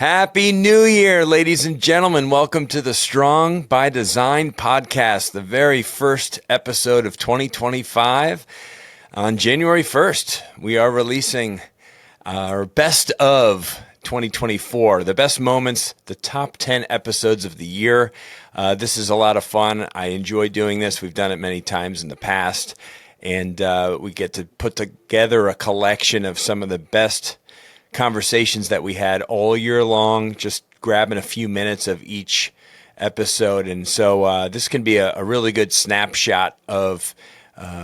Happy New Year, ladies and gentlemen. Welcome to the Strong by Design podcast, the very first episode of 2025. On January 1st, we are releasing our best of 2024, the best moments, the top 10 episodes of the year. This is a lot of fun. I enjoy doing this. We've done it many times in the past, and we get to put together a collection of some of the best conversations that we had all year long, just grabbing a few minutes of each episode. And so this can be a really good snapshot of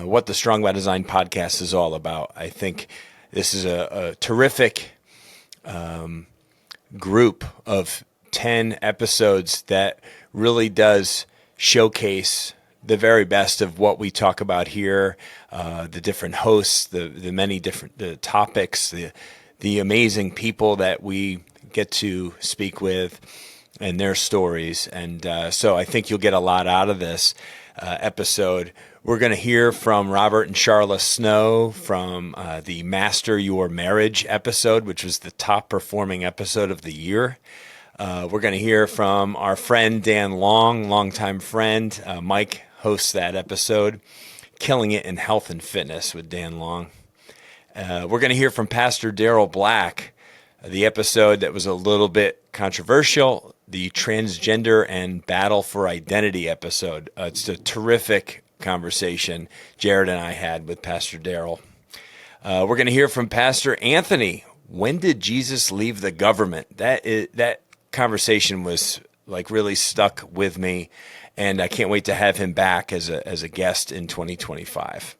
what the Strong by Design podcast is all about. I think this is a terrific group of 10 episodes that really does showcase the very best of what we talk about here, the different hosts, the many different topics, the amazing people that we get to speak with and their stories. And so I think you'll get a lot out of this episode. We're going to hear from Robert and Charla Snow from the Master Your Marriage episode, which was the top performing episode of the year. We're going to hear from our friend Dan Long, longtime friend. Mike hosts that episode, Killing It in Health and Fitness with Dan Long. We're going to hear from Pastor Daryl Black, the episode that was a little bit controversial, the Transgender and Battle for Identity episode. It's a terrific conversation Jared and I had with Pastor Daryl. We're going to hear from Pastor Anthony. When did Jesus leave the government? That conversation was like really stuck with me, and I can't wait to have him back as a guest in 2025.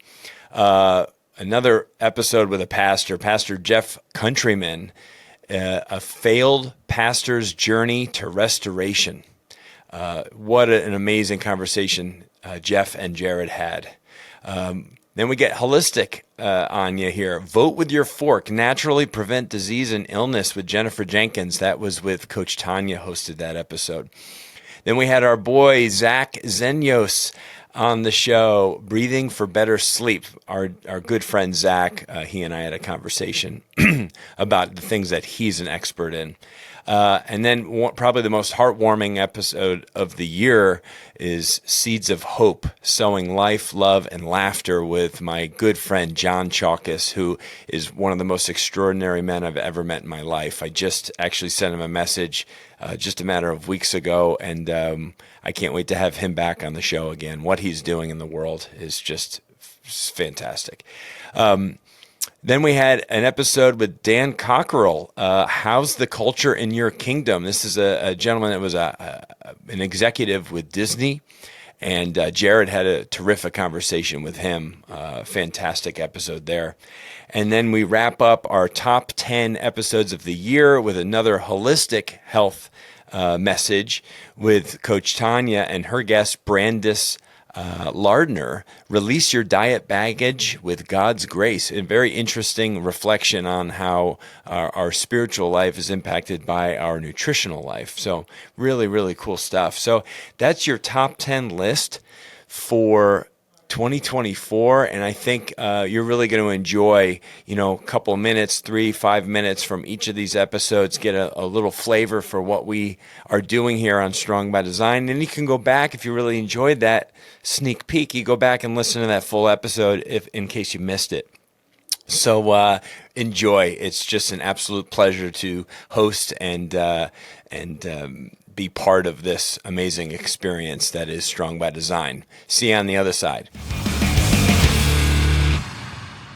Another episode with a pastor, Pastor Jeff Countryman, a failed pastor's journey to restoration. What an amazing conversation Jeff and Jared had. Then we get holistic on you here. Vote with your fork, naturally prevent disease and illness with Jennifer Jenkins. That was with Coach Tanya, hosted that episode. Then we had our boy Zach Zenyos on the show, Breathing for Better Sleep. Our good friend Zach, he and I had a conversation about the things that he's an expert in. And then probably the most heartwarming episode of the year is Seeds of Hope, Sowing Life, Love, and Laughter with my good friend John Chalkis, who is one of the most extraordinary men I've ever met in my life. I just actually sent him a message just a matter of weeks ago, and I can't wait to have him back on the show again. What he's doing in the world is just fantastic. Then we had an episode with Dan Cockerell, How's the Culture in Your Kingdom? This is a gentleman that was an executive with Disney, and Jared had a terrific conversation with him. Fantastic episode there. And then we wrap up our top 10 episodes of the year with another holistic health message with Coach Tanya and her guest, Brandice Lardner, Release Your Diet Baggage with God's Grace. A very interesting reflection on how our spiritual life is impacted by our nutritional life. So really, really cool stuff. So that's your top 10 list for 2024, and I think you're really going to enjoy, a couple of minutes, 3-5 minutes from each of these episodes, get a little flavor for what we are doing here on Strong by Design. And you can go back, if you really enjoyed that sneak peek, you go back and listen to that full episode in case you missed it. So enjoy. It's just an absolute pleasure to host and be part of this amazing experience that is Strong by Design. See you on the other side.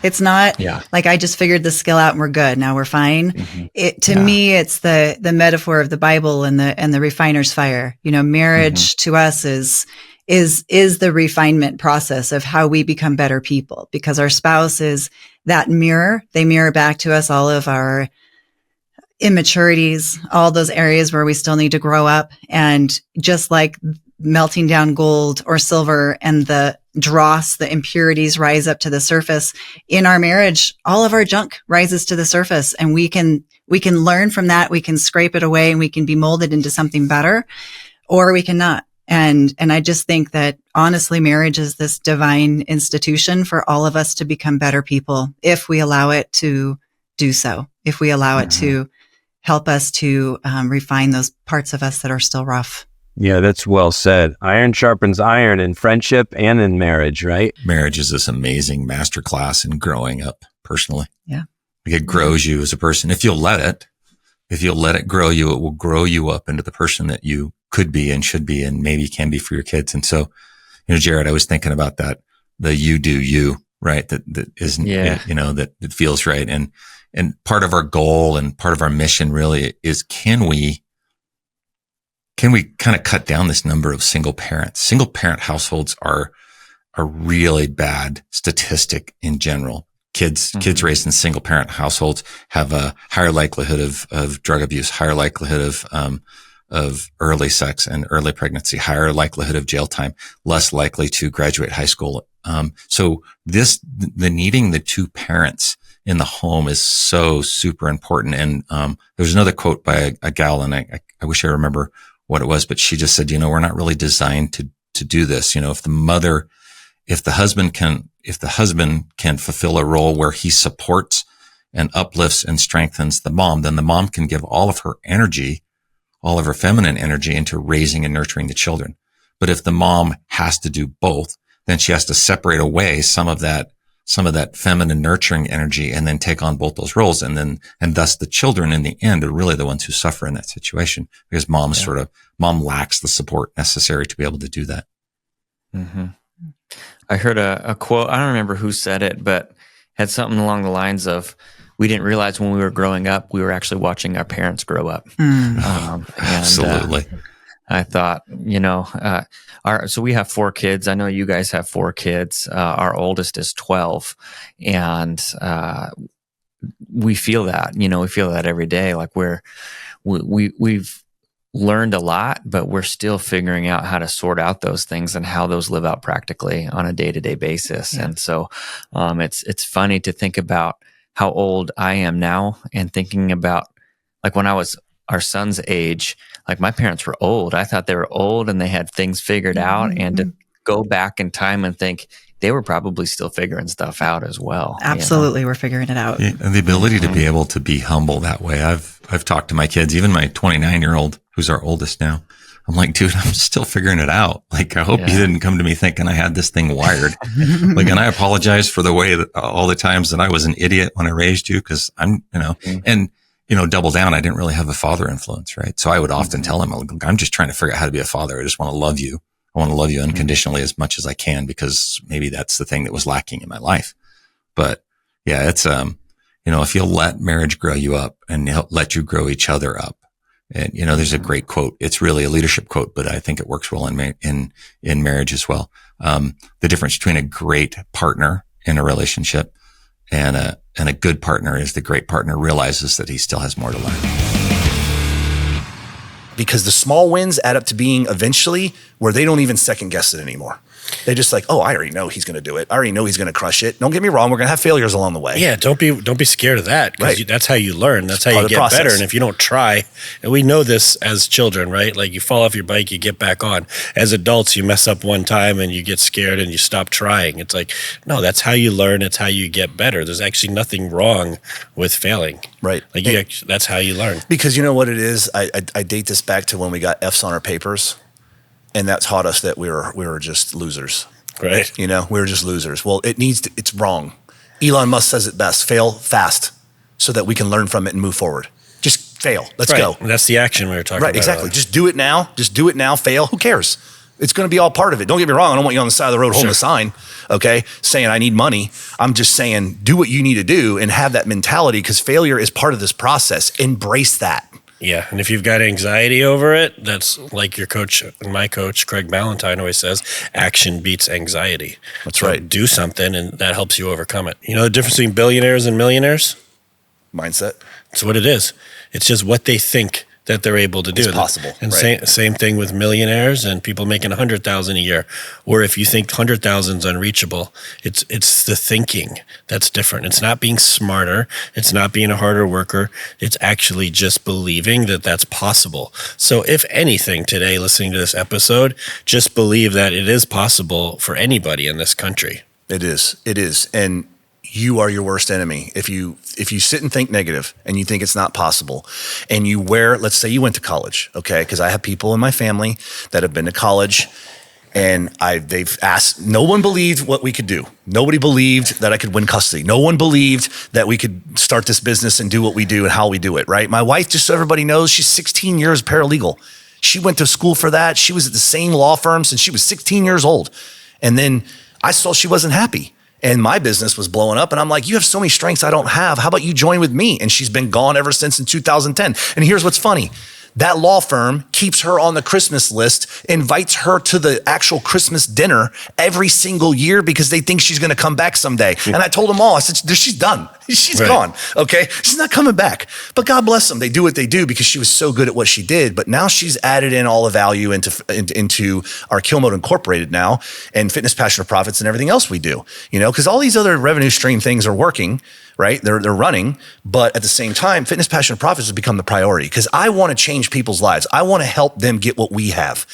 It's not like I just figured the skill out and we're good. Now we're fine. Mm-hmm. To me, it's the metaphor of the Bible and the refiner's fire. Marriage to us is the refinement process of how we become better people, because our spouse is that mirror. They mirror back to us all of our immaturities, all those areas where we still need to grow up. And just like melting down gold or silver and the dross, the impurities rise up to the surface in our marriage, all of our junk rises to the surface, and we can learn from that. We can scrape it away and we can be molded into something better, or we cannot. And I just think that honestly, marriage is this divine institution for all of us to become better people if we allow it to do so, if we allow it to help us to refine those parts of us that are still rough. Yeah, that's well said. Iron sharpens iron in friendship and in marriage, right? Marriage is this amazing masterclass in growing up personally. Yeah. Like it grows you as a person. If you'll let it grow you, it will grow you up into the person that you could be and should be and maybe can be for your kids. And so, Jared, I was thinking about that, the you do you, right? That isn't, that it feels right. And part of our goal and part of our mission really is, can we kind of cut down this number of single parents? Single parent households are a really bad statistic in general. Kids raised in single parent households have a higher likelihood of drug abuse, higher likelihood of early sex and early pregnancy, higher likelihood of jail time, less likely to graduate high school. So the needing the two parents in the home is so super important. And there's another quote by a gal, and I wish I remember what it was, but she just said, we're not really designed to do this. If the husband can fulfill a role where he supports and uplifts and strengthens the mom, then the mom can give all of her energy, all of her feminine energy into raising and nurturing the children. But if the mom has to do both, then she has to separate away some of that feminine nurturing energy and then take on both those roles. And thus the children in the end are really the ones who suffer in that situation because mom lacks the support necessary to be able to do that. Mm-hmm. I heard a quote, I don't remember who said it, but had something along the lines of, we didn't realize when we were growing up, we were actually watching our parents grow up. Absolutely. I thought, so we have 4 kids. I know you guys have 4 kids. Our oldest is 12, and we feel that. We feel that every day. Like we've learned a lot, but we're still figuring out how to sort out those things and how those live out practically on a day-to-day basis. Yeah. And so it's funny to think about how old I am now and thinking about like when I was our son's age, like my parents were old. I thought they were old and they had things figured out, and to go back in time and think they were probably still figuring stuff out as well. Absolutely. We're figuring it out. Yeah, and the ability to be able to be humble that way. I've talked to my kids, even my 29-year-old, who's our oldest now. I'm like, dude, I'm still figuring it out. Like, I hope you didn't come to me thinking I had this thing wired. Like, and I apologize for the way that all the times that I was an idiot when I raised you. Cause I'm, and, double down. I didn't really have a father influence, right? So I would often tell him, I'm just trying to figure out how to be a father. I just want to love you. I want to love you unconditionally as much as I can, because maybe that's the thing that was lacking in my life. But yeah, it's, if you'll let marriage grow you up and let you grow each other up. And, there's a great quote. It's really a leadership quote, but I think it works well in marriage as well. The difference between a great partner in a relationship and a good partner is the great partner realizes that he still has more to learn. Because the small wins add up to being eventually where they don't even second guess it anymore. They're just like, oh, I already know he's going to do it. I already know he's going to crush it. Don't get me wrong. We're going to have failures along the way. Yeah. Don't be scared of that. Because that's how you learn. That's how you get better. And if you don't try, and we know this as children, right? Like you fall off your bike, you get back on. As adults, you mess up one time and you get scared and you stop trying. It's like, no, that's how you learn. It's how you get better. There's actually nothing wrong with failing. Right. Like that's how you learn. Because you know what it is? I date this back to when we got F's on our papers. And that taught us that we were just losers. Right. We were just losers. Well, it's wrong. Elon Musk says it best: fail fast so that we can learn from it and move forward. Just fail. Let's go. And that's the action we were talking about. Right, exactly. Just do it now. Fail. Who cares? It's going to be all part of it. Don't get me wrong. I don't want you on the side of the road holding a sign, okay, saying I need money. I'm just saying do what you need to do and have that mentality, because failure is part of this process. Embrace that. Yeah, and if you've got anxiety over it, that's like my coach, Craig Ballantyne, always says, action beats anxiety. That's right. Do something, and that helps you overcome it. You know the difference between billionaires and millionaires? Mindset. That's what it is. It's just what they think that they're able to do. It's possible. And same thing with millionaires and people making $100,000 a year. Or if you think 100,000 is unreachable, it's the thinking that's different. It's not being smarter. It's not being a harder worker. It's actually just believing that that's possible. So if anything today, listening to this episode, just believe that it is possible for anybody in this country. It is. And you are your worst enemy. If you sit and think negative and you think it's not possible, and you wear, let's say you went to college, okay? Because I have people in my family that have been to college, and they've asked, no one believed what we could do. Nobody believed that I could win custody. No one believed that we could start this business and do what we do and how we do it, right? My wife, just so everybody knows, she's 16 years paralegal. She went to school for that. She was at the same law firm since she was 16 years old. And then I saw she wasn't happy. And my business was blowing up. And I'm like, you have so many strengths I don't have. How about you join with me? And she's been gone ever since in 2010. And here's what's funny. That law firm keeps her on the Christmas list, invites her to the actual Christmas dinner every single year because they think she's going to come back someday. And I told them all, I said, she's done. She's gone. Okay. She's not coming back, but God bless them. They do what they do because she was so good at what she did. But now she's added in all the value into our Kill Mode Incorporated now, and Fitness, Passion, or Profits, and everything else we do, because all these other revenue stream things are working, right? They're running, but at the same time, Fitness, Passion, and Profits has become the priority because I want to change people's lives. I want to help them get what we have.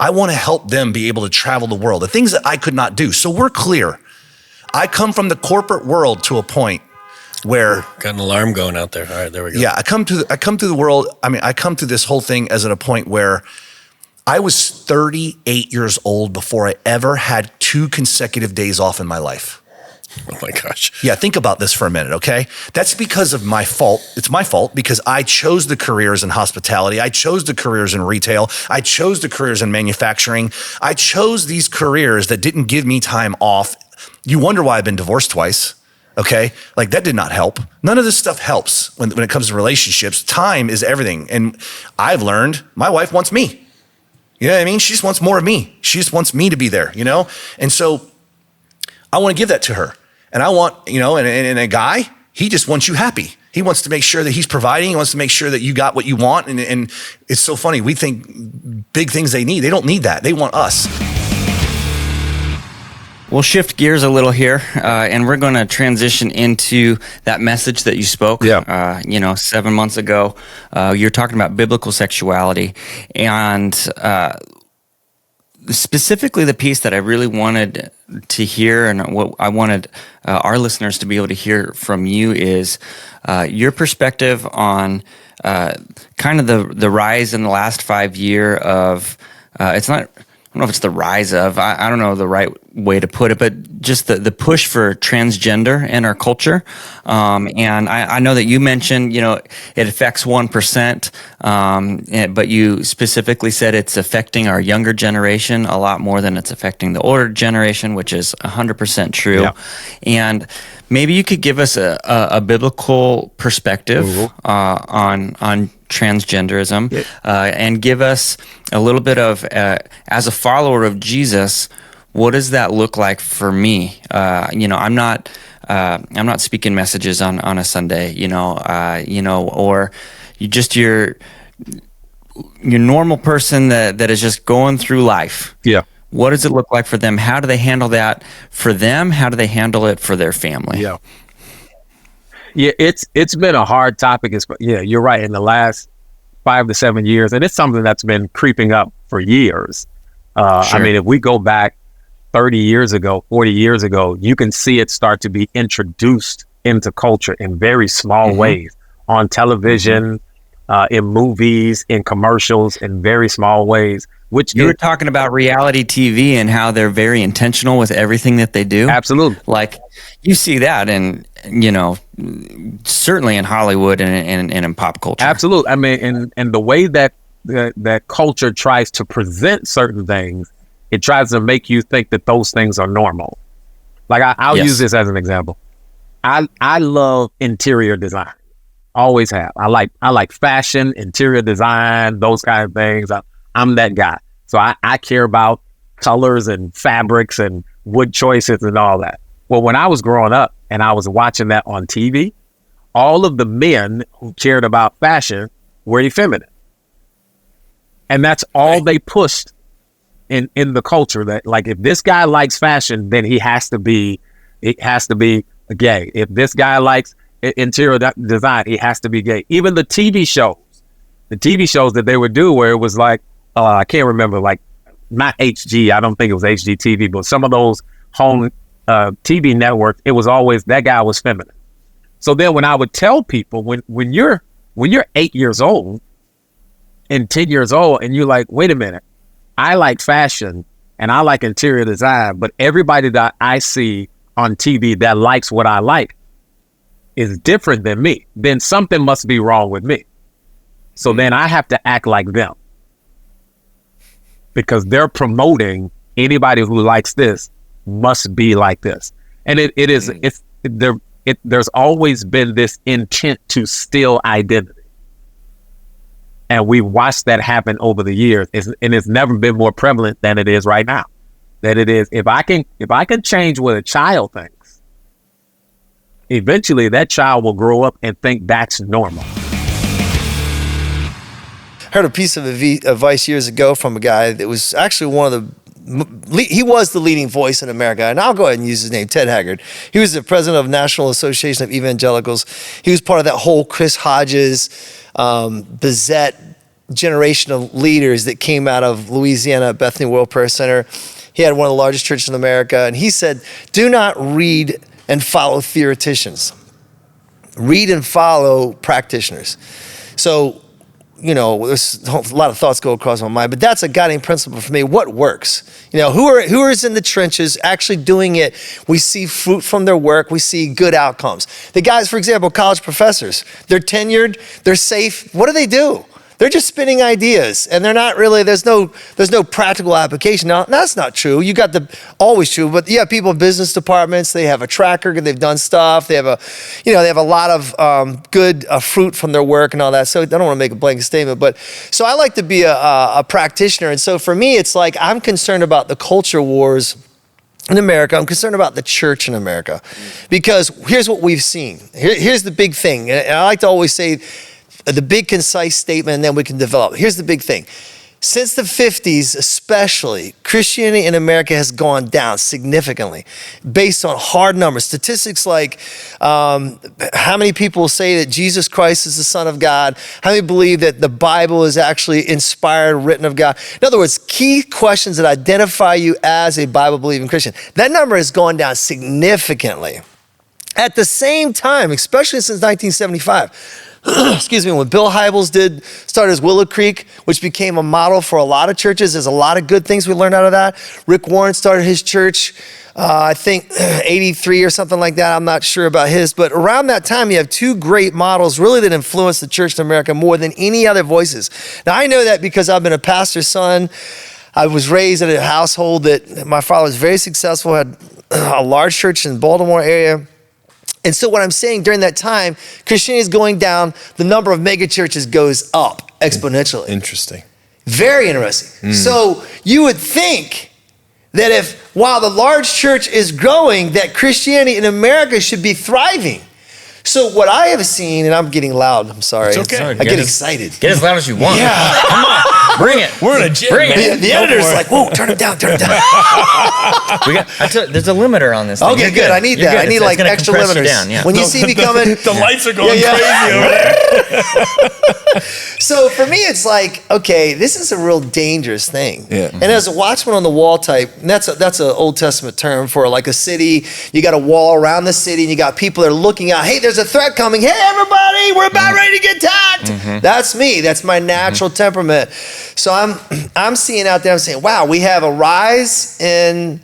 I want to help them be able to travel the world, the things that I could not do. So we're clear. I come from the corporate world to a point where got an alarm going out there. All right, there we go. Yeah, I come to the world. I come to this whole thing as at a point where I was 38 years old before I ever had 2 consecutive days off in my life. Oh my gosh. Yeah, think about this for a minute, okay? That's because of my fault. It's my fault because I chose the careers in hospitality. I chose the careers in retail. I chose the careers in manufacturing. I chose these careers that didn't give me time off. You wonder why I've been divorced twice, okay? Like that did not help. None of this stuff helps when it comes to relationships. Time is everything. And I've learned my wife wants me. You know what I mean? She just wants more of me. She just wants me to be there, And so I want to give that to her. And I want, and a guy, he just wants you happy. He wants to make sure that he's providing. He wants to make sure that you got what you want. And it's so funny. We think big things they need. They don't need that. They want us. We'll shift gears a little here, and we're going to transition into that message that you spoke. 7 months ago. You're talking about biblical sexuality, and specifically the piece that I really wanted to hear, and what I wanted our listeners to be able to hear from you is your perspective on kind of the rise in the last 5 years of it's not. I don't know if it's the rise of, I don't know the right way to put it, but just the push for transgender in our culture. And I know that you mentioned, it affects 1%, but you specifically said it's affecting our younger generation a lot more than it's affecting the older generation, which is 100% true. Yeah. And maybe you could give us a biblical perspective on transgenderism, and give us a little bit of, as a follower of Jesus, what does that look like for me? I'm not speaking messages on a Sunday, or your normal person that is just going through life. Yeah. What does it look like for them? How do they handle that for them? How do they handle it for their family? Yeah. Yeah, it's been a hard topic. Yeah, you're right. In the last 5 to 7 years, and it's something that's been creeping up for years. Sure. I mean, if we go back 30 years ago, 40 years ago, you can see it start to be introduced into culture in very small ways on television, in movies, in commercials, in very small ways. Which you were talking about reality TV and how they're very intentional with everything that they do. Absolutely. Like you see that in, certainly in Hollywood and in pop culture. Absolutely. I mean, and the way that culture tries to present certain things, it tries to make you think that those things are normal. Like I'll use this as an example. I love interior design. Always have. I like fashion, interior design, those kind of things. I'm that guy. So I care about colors and fabrics and wood choices and all that. Well, when I was growing up and I was watching that on TV, all of the men who cared about fashion were effeminate. And that's all they pushed in the culture, that like, if this guy likes fashion, then it has to be gay. If this guy likes interior design, he has to be gay. Even the TV shows that they would do where it was like, I can't remember, like not HG. I don't think it was HGTV, but some of those home TV network, it was always that guy was feminine. So then when I would tell people, when you're 8 years old and 10 years old, and you're like, wait a minute, I like fashion and I like interior design, but everybody that I see on TV that likes what I like is different than me, then something must be wrong with me. So then I have to act like them, because they're promoting anybody who likes this must be like this. And there's always been this intent to steal identity. And we watched that happen over the years. And it's never been more prevalent than it is right now. That it is, if I can change what a child thinks, eventually that child will grow up and think that's normal. I heard a piece of advice years ago from a guy that was actually he was the leading voice in America, and I'll go ahead and use his name, Ted Haggard. He was the president of National Association of Evangelicals. He was part of that whole Chris Hodges, Bezet generation of leaders that came out of Louisiana at Bethany World Prayer Center. He had one of the largest churches in America, and he said, do not read and follow theoreticians. Read and follow practitioners. So, there's a lot of thoughts go across my mind, but that's a guiding principle for me. What works? Who is in the trenches actually doing it? We see fruit from their work. We see good outcomes. The guys, for example, college professors, they're tenured, they're safe. What do? They're just spinning ideas, and they're not really, there's no practical application. Now, that's not true. You got always true, but you have people in business departments, they have a track record, they've done stuff, they have a lot of good fruit from their work and all that. So I don't want to make a blanket statement, but so I like to be a practitioner. And so for me, it's like, I'm concerned about the culture wars in America. I'm concerned about the church in America, because here's what we've seen. Here's the big thing. And I like to always say, the big concise statement, and then we can develop. Here's the big thing. Since the 50s, especially, Christianity in America has gone down significantly based on hard numbers. Statistics like how many people say that Jesus Christ is the Son of God, how many believe that the Bible is actually inspired, written of God. In other words, key questions that identify you as a Bible-believing Christian. That number has gone down significantly. At the same time, especially since 1975, excuse me, when Bill Hybels started his Willow Creek, which became a model for a lot of churches. There's a lot of good things we learned out of that. Rick Warren started his church, I think 83 or something like that. I'm not sure about his, but around that time, you have two great models really that influenced the church in America more than any other voices. Now, I know that because I've been a pastor's son. I was raised in a household that my father was very successful, had a large church in the Baltimore area. And so what I'm saying, during that time, Christianity is going down, the number of mega churches goes up exponentially. Interesting. Very interesting. So you would think that while the large church is growing, that Christianity in America should be thriving. So what I have seen, and I'm getting loud, I'm sorry. It's okay. I get excited. Get as loud as you want. Yeah. Come on, bring it. We're in a gym. Bring it. The editor's like, whoa, turn it down. There's a limiter on this thing. Okay, good. I need You're that. good. I need It's like gonna extra compress you limiters. down, yeah. When you see me coming, The lights are going crazy over there. So for me, it's like, okay, this is a real dangerous thing. Yeah. And as a watchman on the wall type, and that's an Old Testament term for like a city. You got a wall around the city, and you got people that are looking out. Hey, there's a threat coming. Hey, everybody, we're about ready to get attacked. That's me. That's my natural temperament. So I'm seeing out there. I'm saying, wow, we have a rise in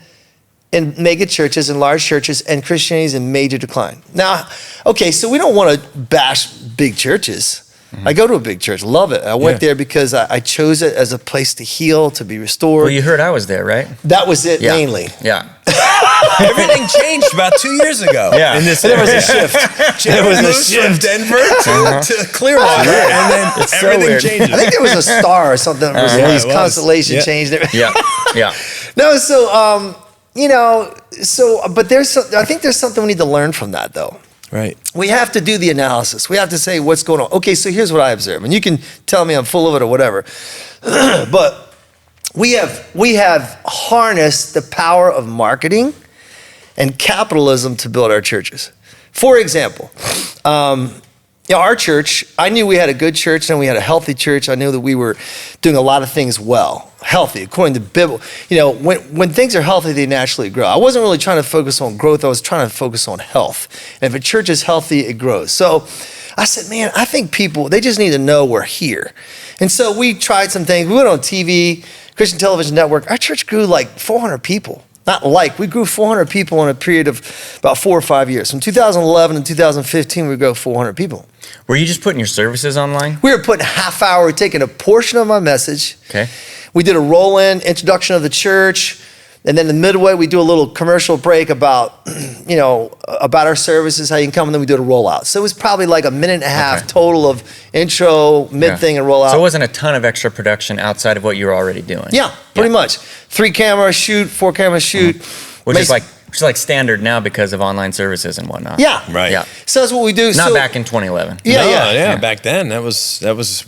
mega churches and large churches, and Christianity is in major decline. Now, okay, so we don't want to bash big churches. I go to a big church, love it. I went there because I chose it as a place to heal, to be restored. Well, you heard I was there, right? That was it mainly. Yeah. Everything changed about 2 years ago. Yeah. In this There was a shift. There was a shift from Denver to Clearwater, and then It's so everything weird. changes. I think there was a star or something. These it was. constellation Yeah. changed it. Yeah. Yeah. No, so but I think there's something we need to learn from that, though. Right. We have to do the analysis. We have to say what's going on. Okay, so here's what I observe, and you can tell me I'm full of it or whatever. But we have harnessed the power of marketing and capitalism to build our churches. For example, our church, I knew we had a good church and we had a healthy church. I knew that we were doing a lot of things well, healthy, according to Bible. When things are healthy, they naturally grow. I wasn't really trying to focus on growth. I was trying to focus on health. And if a church is healthy, it grows. So I said, man, I think people, they just need to know we're here. And so we tried some things. We went on TV, Christian Television Network. Our church grew like 400 people. We grew 400 people in a period of about 4 or 5 years. From 2011 to 2015, we grew 400 people. Were you just putting your services online? We were putting a half hour, taking a portion of my message. Okay. We did a roll-in introduction of the church. And then the midway, we do a little commercial break about our services, how you can come, and then we do a rollout. So it was probably like a minute and a half total of intro, mid-thing, and rollout. So it wasn't a ton of extra production outside of what you were already doing? Yeah, pretty much. 3 camera shoot, 4 camera shoot. Which is like standard now because of online services and whatnot. Yeah. Right. Yeah. So that's what we do. Not back in 2011. Yeah. Back then, that was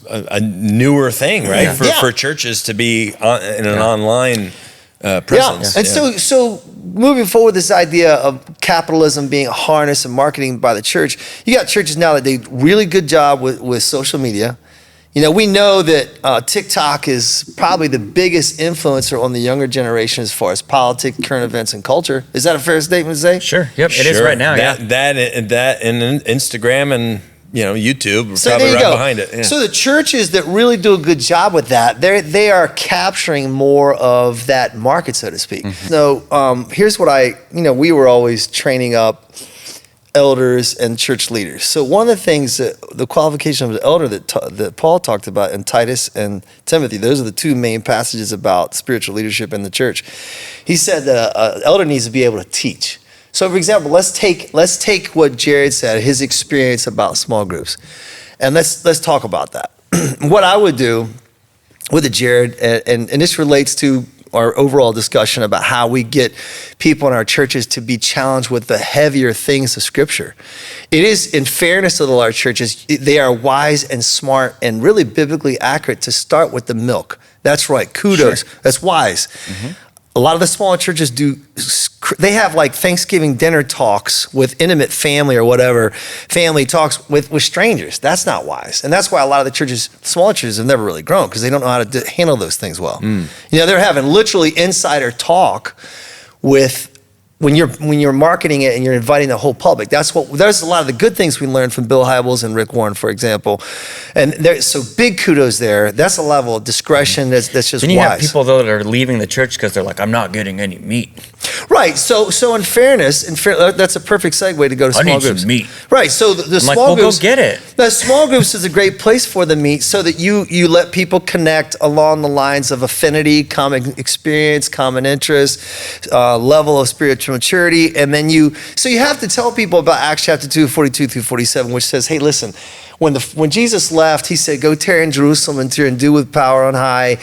a newer thing, right? For churches to be in an online presence. Yeah. And so moving forward, this idea of capitalism being harnessed and marketing by the church, you got churches now that do a really good job with social media. We know that TikTok is probably the biggest influencer on the younger generation as far as politics, current events, and culture. Is that a fair statement to say? Sure. Yep. It is right now. That and Instagram and YouTube are so probably right behind it. Yeah. So the churches that really do a good job with that, they are capturing more of that market, so to speak. Mm-hmm. So here's what we were always training up elders and church leaders. So one of the things the qualification of the elder that Paul talked about in Titus and Timothy, those are the 2 main passages about spiritual leadership in the church. He said that an elder needs to be able to teach. So for example, let's take what Jared said, his experience about small groups, and let's talk about that. What I would do with Jared, and this relates to our overall discussion about how we get people in our churches to be challenged with the heavier things of Scripture. It is, in fairness to the large churches, they are wise and smart and really biblically accurate to start with the milk. That's right. Kudos. Sure. That's wise. Mm-hmm. A lot of the smaller churches they have like Thanksgiving dinner talks with intimate family or whatever, family talks with strangers. That's not wise. And that's why a lot of the smaller churches have never really grown because they don't know how to handle those things well. They're having literally insider talk with when you're marketing it and you're inviting the whole public. There's a lot of the good things we learned from Bill Hybels and Rick Warren, for example. And so big kudos there. That's a level of discretion that's just wise. Then you have people though that are leaving the church because they're like, I'm not getting any meat. Right. So in fairness, that's a perfect segue to go to small groups. I need some meat. Right. So the small groups. Go get it. The small groups is a great place for the meat, so that you let people connect along the lines of affinity, common experience, common interest, level of spiritual maturity, and then you have to tell people about Acts chapter 2, 42 through 47, which says, hey, listen, when Jesus left, he said, go tarry in Jerusalem and do with power on high.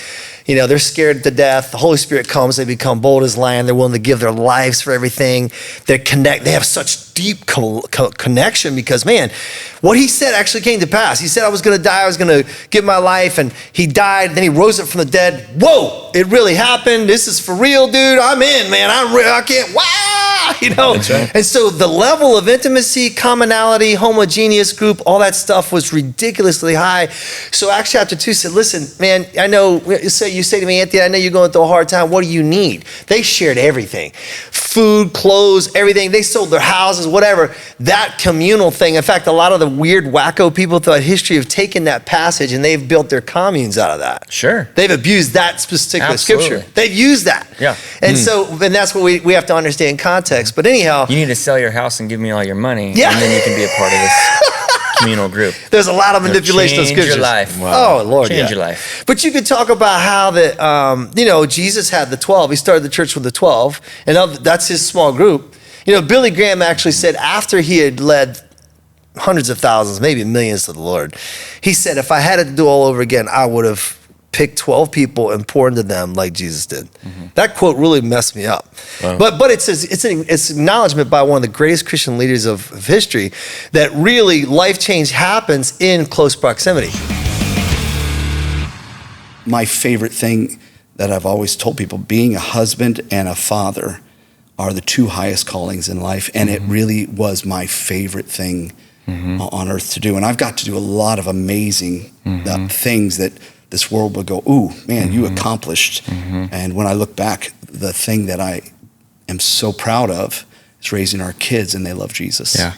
They're scared to death. The Holy Spirit comes. They become bold as lion. They're willing to give their lives for everything. They have such deep connection because, man, what he said actually came to pass. He said, I was going to die. I was going to give my life. And he died. Then he rose up from the dead. Whoa, it really happened. This is for real, dude. I'm in, man. I can't, wow. That's right. And so the level of intimacy, commonality, homogeneous group, all that stuff was ridiculously high. So Acts chapter 2 said, listen, man, I know, you say to me, Anthony, I know you're going through a hard time. What do you need? They shared everything. Food, clothes, everything. They sold their houses, whatever. That communal thing. In fact, a lot of the weird wacko people throughout history have taken that passage and they've built their communes out of that. Sure. They've abused that particular scripture. They've used that. Yeah. And and that's what we have to understand context. But anyhow, you need to sell your house and give me all your money, and then you can be a part of this communal group. There's a lot of manipulation of scriptures. Change your life. Wow. Oh, Lord, Change your life. But you could talk about how that, Jesus had the 12. He started the church with the 12, and that's his small group. Billy Graham actually said after he had led hundreds of thousands, maybe millions to the Lord, he said, if I had it to do all over again, I would have picked 12 people and pour into them like Jesus did. Mm-hmm. That quote really messed me up. Wow. But it's an acknowledgement by one of the greatest Christian leaders of history that really life change happens in close proximity. My favorite thing that I've always told people, being a husband and a father are the 2 highest callings in life. And it really was my favorite thing on earth to do. And I've got to do a lot of amazing things that this world will go, ooh, man, you accomplished. And when I look back, the thing that I am so proud of is raising our kids, and they love Jesus. Yeah.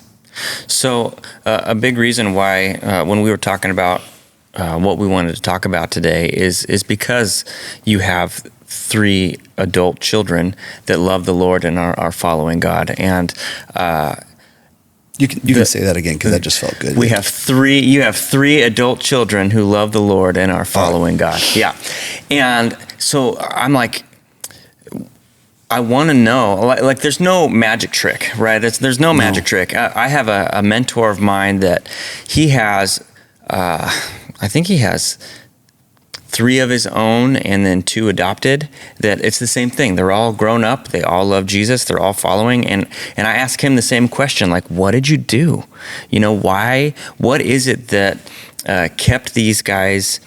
So a big reason why when we were talking about what we wanted to talk about today is because you have 3 adult children that love the Lord and are following God. And you can say that again, because that just felt good. You have 3 adult children who love the Lord and are following God. Yeah. And so I'm like, I want to know, like there's no magic trick, right? There's no magic trick. I have a mentor of mine that he has, I think he has 3 of his own and then 2 adopted, that it's the same thing. They're all grown up. They all love Jesus. They're all following. And I ask him the same question, like, what did you do? You know, why? What is it that kept these guys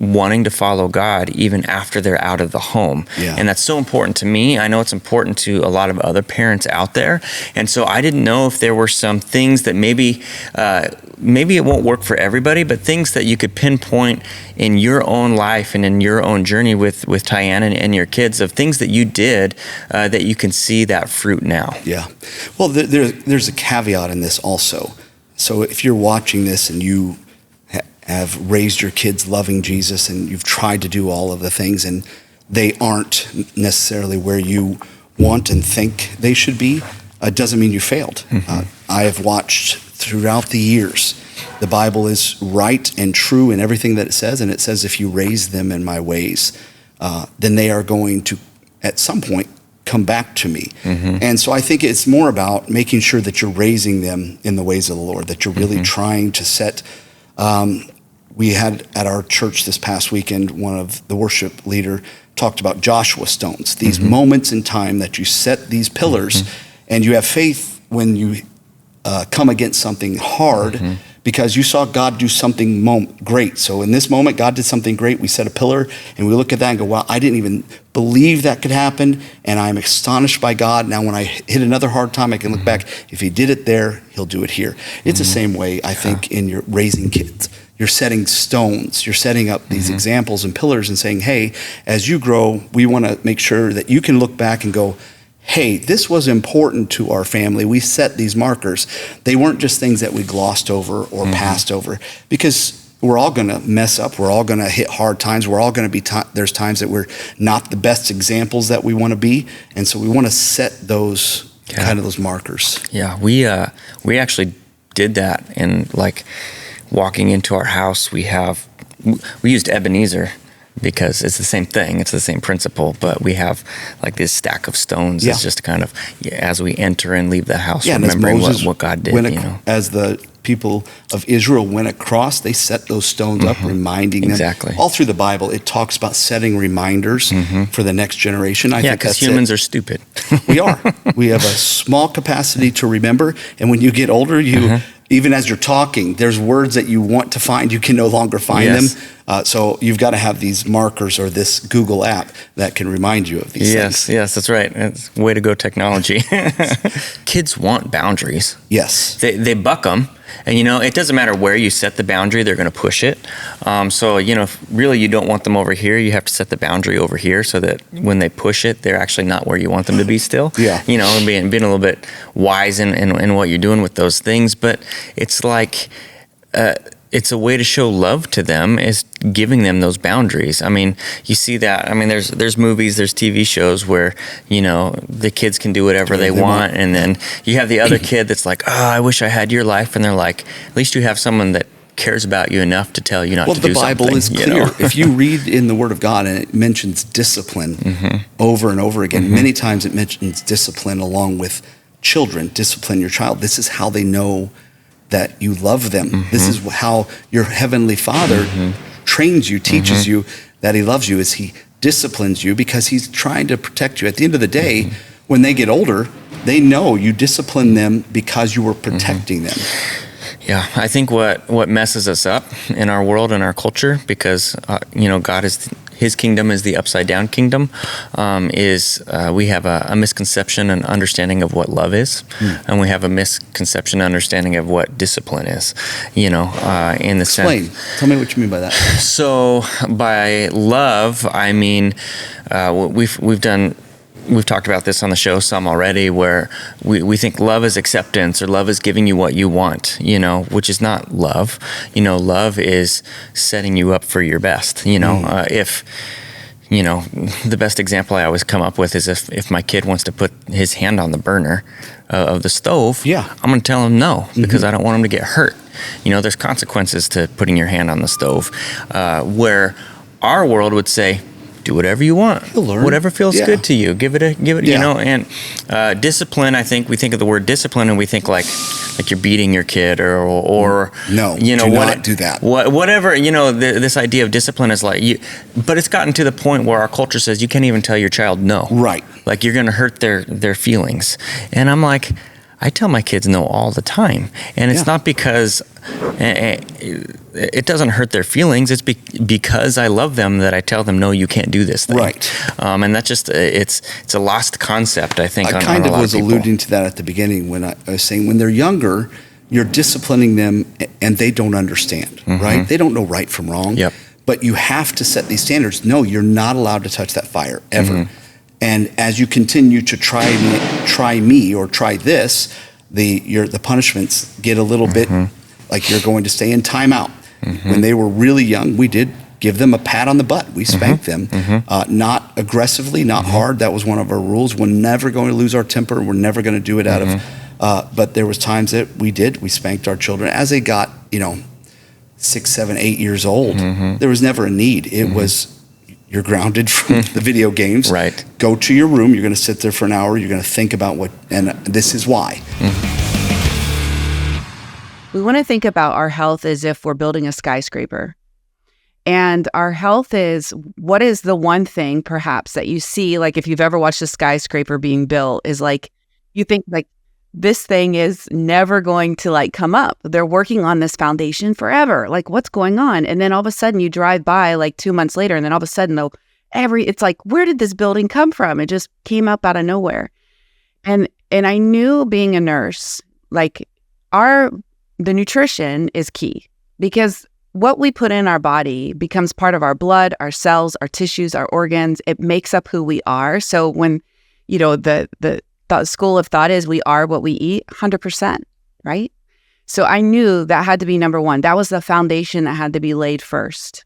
wanting to follow God even after they're out of the home? Yeah. And that's so important to me. I know it's important to a lot of other parents out there. And so I didn't know if there were some things that maybe it won't work for everybody, but things that you could pinpoint in your own life and in your own journey with Tyann and your kids, of things that you did that you can see that fruit now. Yeah. Well, there's a caveat in this also. So if you're watching this and you have raised your kids loving Jesus and you've tried to do all of the things and they aren't necessarily where you want and think they should be, doesn't mean you failed. I have watched throughout the years, the Bible is right and true in everything that it says, and it says if you raise them in my ways, then they are going to, at some point, come back to me. And so I think it's more about making sure that you're raising them in the ways of the Lord, that you're really trying to set. We had at our church this past weekend, one of the worship leader talked about Joshua stones, these moments in time that you set these pillars, and you have faith when you come against something hard, because you saw God do something great. So in this moment, God did something great. We set a pillar and we look at that and go, wow, I didn't even believe that could happen. And I'm astonished by God. Now, when I hit another hard time, I can look back. If he did it there, he'll do it here. It's the same way, I think, in your raising kids. You're setting stones. You're setting up these examples and pillars and saying, hey, as you grow, we want to make sure that you can look back and go, hey, this was important to our family. We set these markers. They weren't just things that we glossed over or passed over, because we're all going to mess up. We're all going to hit hard times. We're all going to be, there's times that we're not the best examples that we want to be. And so we want to set those kind of those markers. Yeah, we actually did that. And like walking into our house, we used Ebenezer, because it's the same thing. It's the same principle, but we have like this stack of stones. It's just kind of, as we enter and leave the house, remembering what God did. As the people of Israel went across, they set those stones up, reminding them. All through the Bible, it talks about setting reminders for the next generation. I think because humans are stupid. We are. We have a small capacity to remember, and when you get older, even as you're talking, there's words that you want to find, you can no longer find them. So you've got to have these markers or this Google app that can remind you of these things. Yes, that's right. It's way to go, technology. Kids want boundaries. Yes. They buck them. And, it doesn't matter where you set the boundary, they're going to push it. So, if really you don't want them over here, you have to set the boundary over here so that when they push it, they're actually not where you want them to be still. Yeah. Being a little bit wise in what you're doing with those things. But it's like, it's a way to show love to them, is giving them those boundaries. I mean, you see that. I mean, there's movies, there's TV shows where, the kids can do whatever they want. And then you have the other kid that's like, oh, I wish I had your life. And they're like, at least you have someone that cares about you enough to tell you not to do something. Well, the Bible is clear. If you read in the Word of God, and it mentions discipline over and over again, many times it mentions discipline along with children. Discipline your child. This is how they know that you love them. This is how your heavenly Father trains you, teaches you that he loves you, is he disciplines you because he's trying to protect you. At the end of the day, when they get older, they know you discipline them because you were protecting them. Yeah, I think what messes us up in our world and our culture, because God his kingdom is the upside down kingdom, we have a misconception and understanding of what love is, and we have a misconception and understanding of what discipline is. In the Explain. Tell me what you mean by that. So by love, I mean we've talked about this on the show some already, where we think love is acceptance or love is giving you what you want, which is not love. Love is setting you up for your best. If the best example I always come up with is if my kid wants to put his hand on the burner of the stove, I'm going to tell him no, because I don't want him to get hurt. There's consequences to putting your hand on the stove, where our world would say, do whatever you want, whatever feels good to you. Give it, and discipline. I think we think of the word discipline and we think like you're beating your kid or no, do not do that. Whatever, this idea of discipline is like but it's gotten to the point where our culture says you can't even tell your child no. Right. Like you're going to hurt their feelings. And I'm like, I tell my kids no all the time. And it's not because it doesn't hurt their feelings. It's because I love them that I tell them, no, you can't do this thing. Right. And that's just, it's a lost concept, I think. I kind of was alluding to that at the beginning when I was saying when they're younger, you're disciplining them and they don't understand, right? They don't know right from wrong. Yep. But you have to set these standards. No, you're not allowed to touch that fire ever. And as you continue to try me or try this, the punishments get a little bit like you're going to stay in timeout. When they were really young, we did give them a pat on the butt. We spanked them, not aggressively, not hard. That was one of our rules. We're never going to lose our temper. We're never going to do it out of. But there was times that we spanked our children as they got 6, 7, 8 years old. There was never a need. It was. You're grounded from the video games. Right. Go to your room. You're going to sit there for an hour. You're going to think about and this is why. We want to think about our health as if we're building a skyscraper. And our health is, what is the one thing perhaps that you see, like if you've ever watched a skyscraper being built, is like, you think like, this thing is never going to like come up. They're working on this foundation forever. Like what's going on? And then all of a sudden you drive by like 2 months later and then all of a sudden it's like, where did this building come from? It just came up out of nowhere. And I knew being a nurse, like the nutrition is key because what we put in our body becomes part of our blood, our cells, our tissues, our organs. It makes up who we are. So when, the school of thought is we are what we eat, 100%, right? So I knew that had to be number one. That was the foundation that had to be laid first.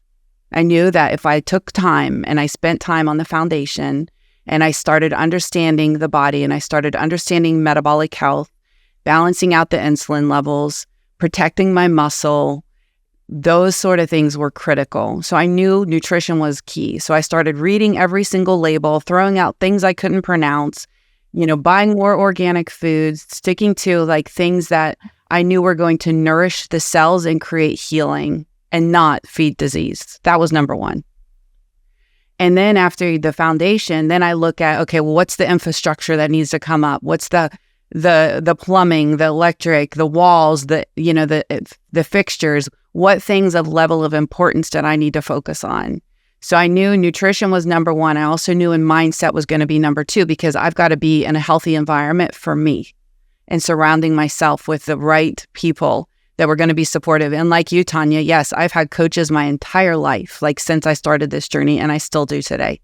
I knew that if I took time and I spent time on the foundation and I started understanding the body and I started understanding metabolic health, balancing out the insulin levels, protecting my muscle, those sort of things were critical. So I knew nutrition was key. So I started reading every single label, throwing out things I couldn't pronounce, buying more organic foods, sticking to like things that I knew were going to nourish the cells and create healing and not feed disease. That was number one. And then after the foundation, then I look at, okay, well, what's the infrastructure that needs to come up? What's the plumbing, the electric, the walls, the fixtures? What things of level of importance did I need to focus on? So I knew nutrition was number one. I also knew mindset was going to be number two because I've got to be in a healthy environment for me and surrounding myself with the right people that were going to be supportive. And like you, Tanya, yes, I've had coaches my entire life, like since I started this journey, and I still do today.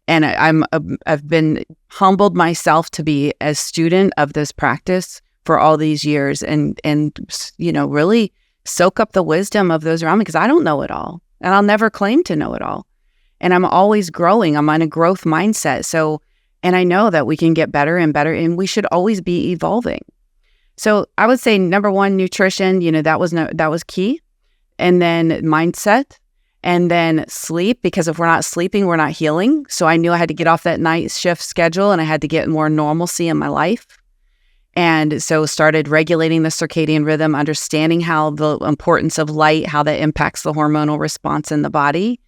And I've been humbled myself to be a student of this practice for all these years and really soak up the wisdom of those around me because I don't know it all. And I'll never claim to know it all. And I'm always growing. I'm on a growth mindset. So, and I know that we can get better and better, and we should always be evolving. So I would say number one, nutrition, that was key. And then mindset, and then sleep, because if we're not sleeping, we're not healing. So I knew I had to get off that night shift schedule and I had to get more normalcy in my life. And so started regulating the circadian rhythm, understanding how the importance of light, how that impacts the hormonal response in the body.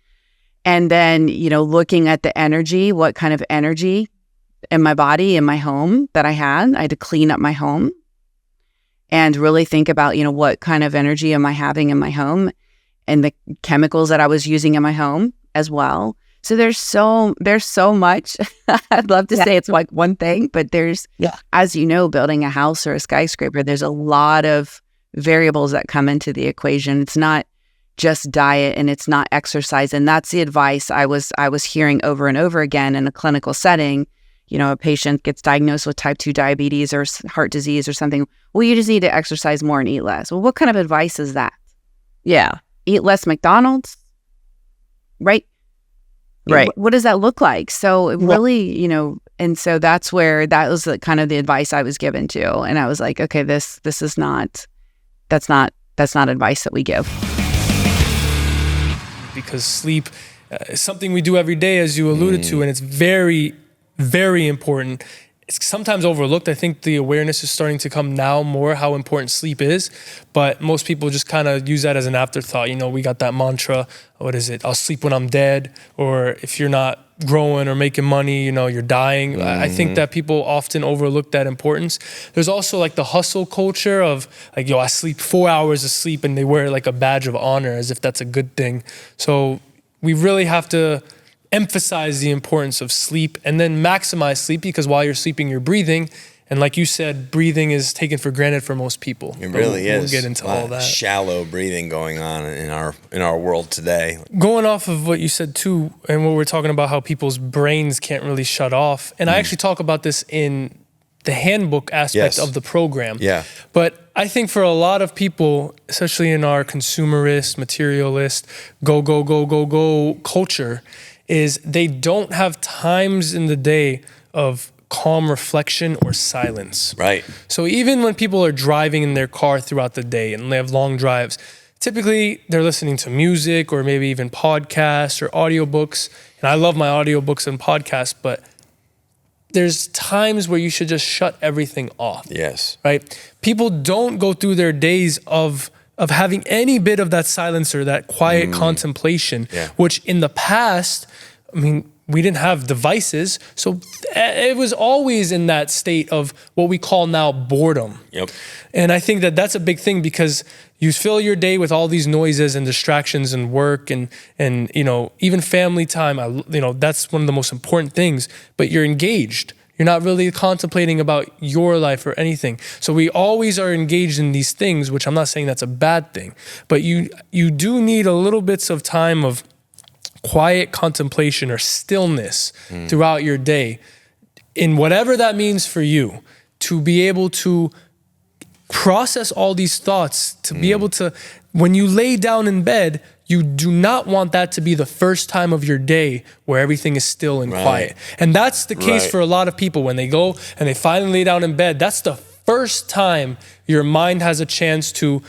And then, looking at the energy, what kind of energy in my body, in my home that I had to clean up my home and really think about, what kind of energy am I having in my home and the chemicals that I was using in my home as well. So there's so much. I'd love to say it's like one thing, but there's, as you know, building a house or a skyscraper, there's a lot of variables that come into the equation. It's not just diet and it's not exercise. And that's the advice I was hearing over and over again in a clinical setting. You know, a patient gets diagnosed with type 2 diabetes or heart disease or something. Well, you just need to exercise more and eat less. Well, what kind of advice is that? Yeah. Eat less McDonald's, right? Right. What does that look like? So it really, you know, and so that was the kind of the advice I was given to. And I was like, okay, this is not, that's not advice that we give. Because sleep is something we do every day, as you alluded to, and it's very, very important. It's sometimes overlooked. I think the awareness is starting to come now more how important sleep is, but most people just kind of use that as an afterthought. You know, we got that mantra, what is it? I'll sleep when I'm dead, or if you're not growing or making money, you know, you're dying. I think that people often overlook that importance. There's also like the hustle culture of like, yo, I sleep 4 hours of sleep, and they wear it like a badge of honor as if that's a good thing. So we really have to emphasize the importance of sleep and then maximize sleep, because while you're sleeping, you're breathing. And like you said, breathing is taken for granted for most people. It really is. We'll get into all that. Shallow breathing going on in our world today. Going off of what you said too, and what we're talking about, how people's brains can't really shut off. And I actually talk about this in the handbook aspect of the program. Yeah. But I think for a lot of people, especially in our consumerist, materialist, go culture, is they don't have times in the day of calm reflection or silence. Right. So even when people are driving in their car throughout the day and they have long drives, typically they're listening to music or maybe even podcasts or audiobooks. And I love my audiobooks and podcasts, but there's times where you should just shut everything off. Yes. Right? People don't go through their days of having any bit of that silence or that quiet contemplation, which in the past, I mean, we didn't have devices. So it was always in that state of what we call now boredom. Yep. And I think that that's a big thing, because you fill your day with all these noises and distractions and work and you know, even family time. You know, that's one of the most important things, but you're engaged. You're not really contemplating about your life or anything. So we always are engaged in these things, which I'm not saying that's a bad thing, but you do need a little bits of time of quiet contemplation or stillness throughout your day, in whatever that means for you, to be able to process all these thoughts, to be able to, when you lay down in bed, you do not want that to be the first time of your day where everything is still and quiet. And that's the case for a lot of people. When they go and they finally lay down in bed, that's the first time your mind has a chance to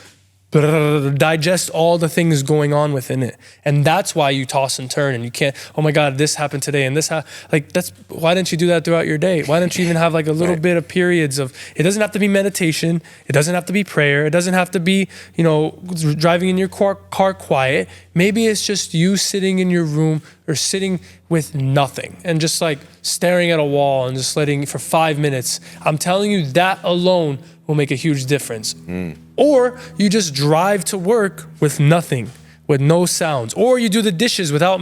digest all the things going on within it. And that's why you toss and turn and you can't, oh my God, this happened today and this like that's why didn't you do that throughout your day? Why don't you even have like a little bit of periods of, it doesn't have to be meditation, it doesn't have to be prayer, it doesn't have to be, you know, driving in your car quiet. Maybe it's just you sitting in your room or sitting with nothing and just like staring at a wall and just letting for 5 minutes. I'm telling you, that alone will make a huge difference. Or you just drive to work with nothing, with no sounds, or you do the dishes without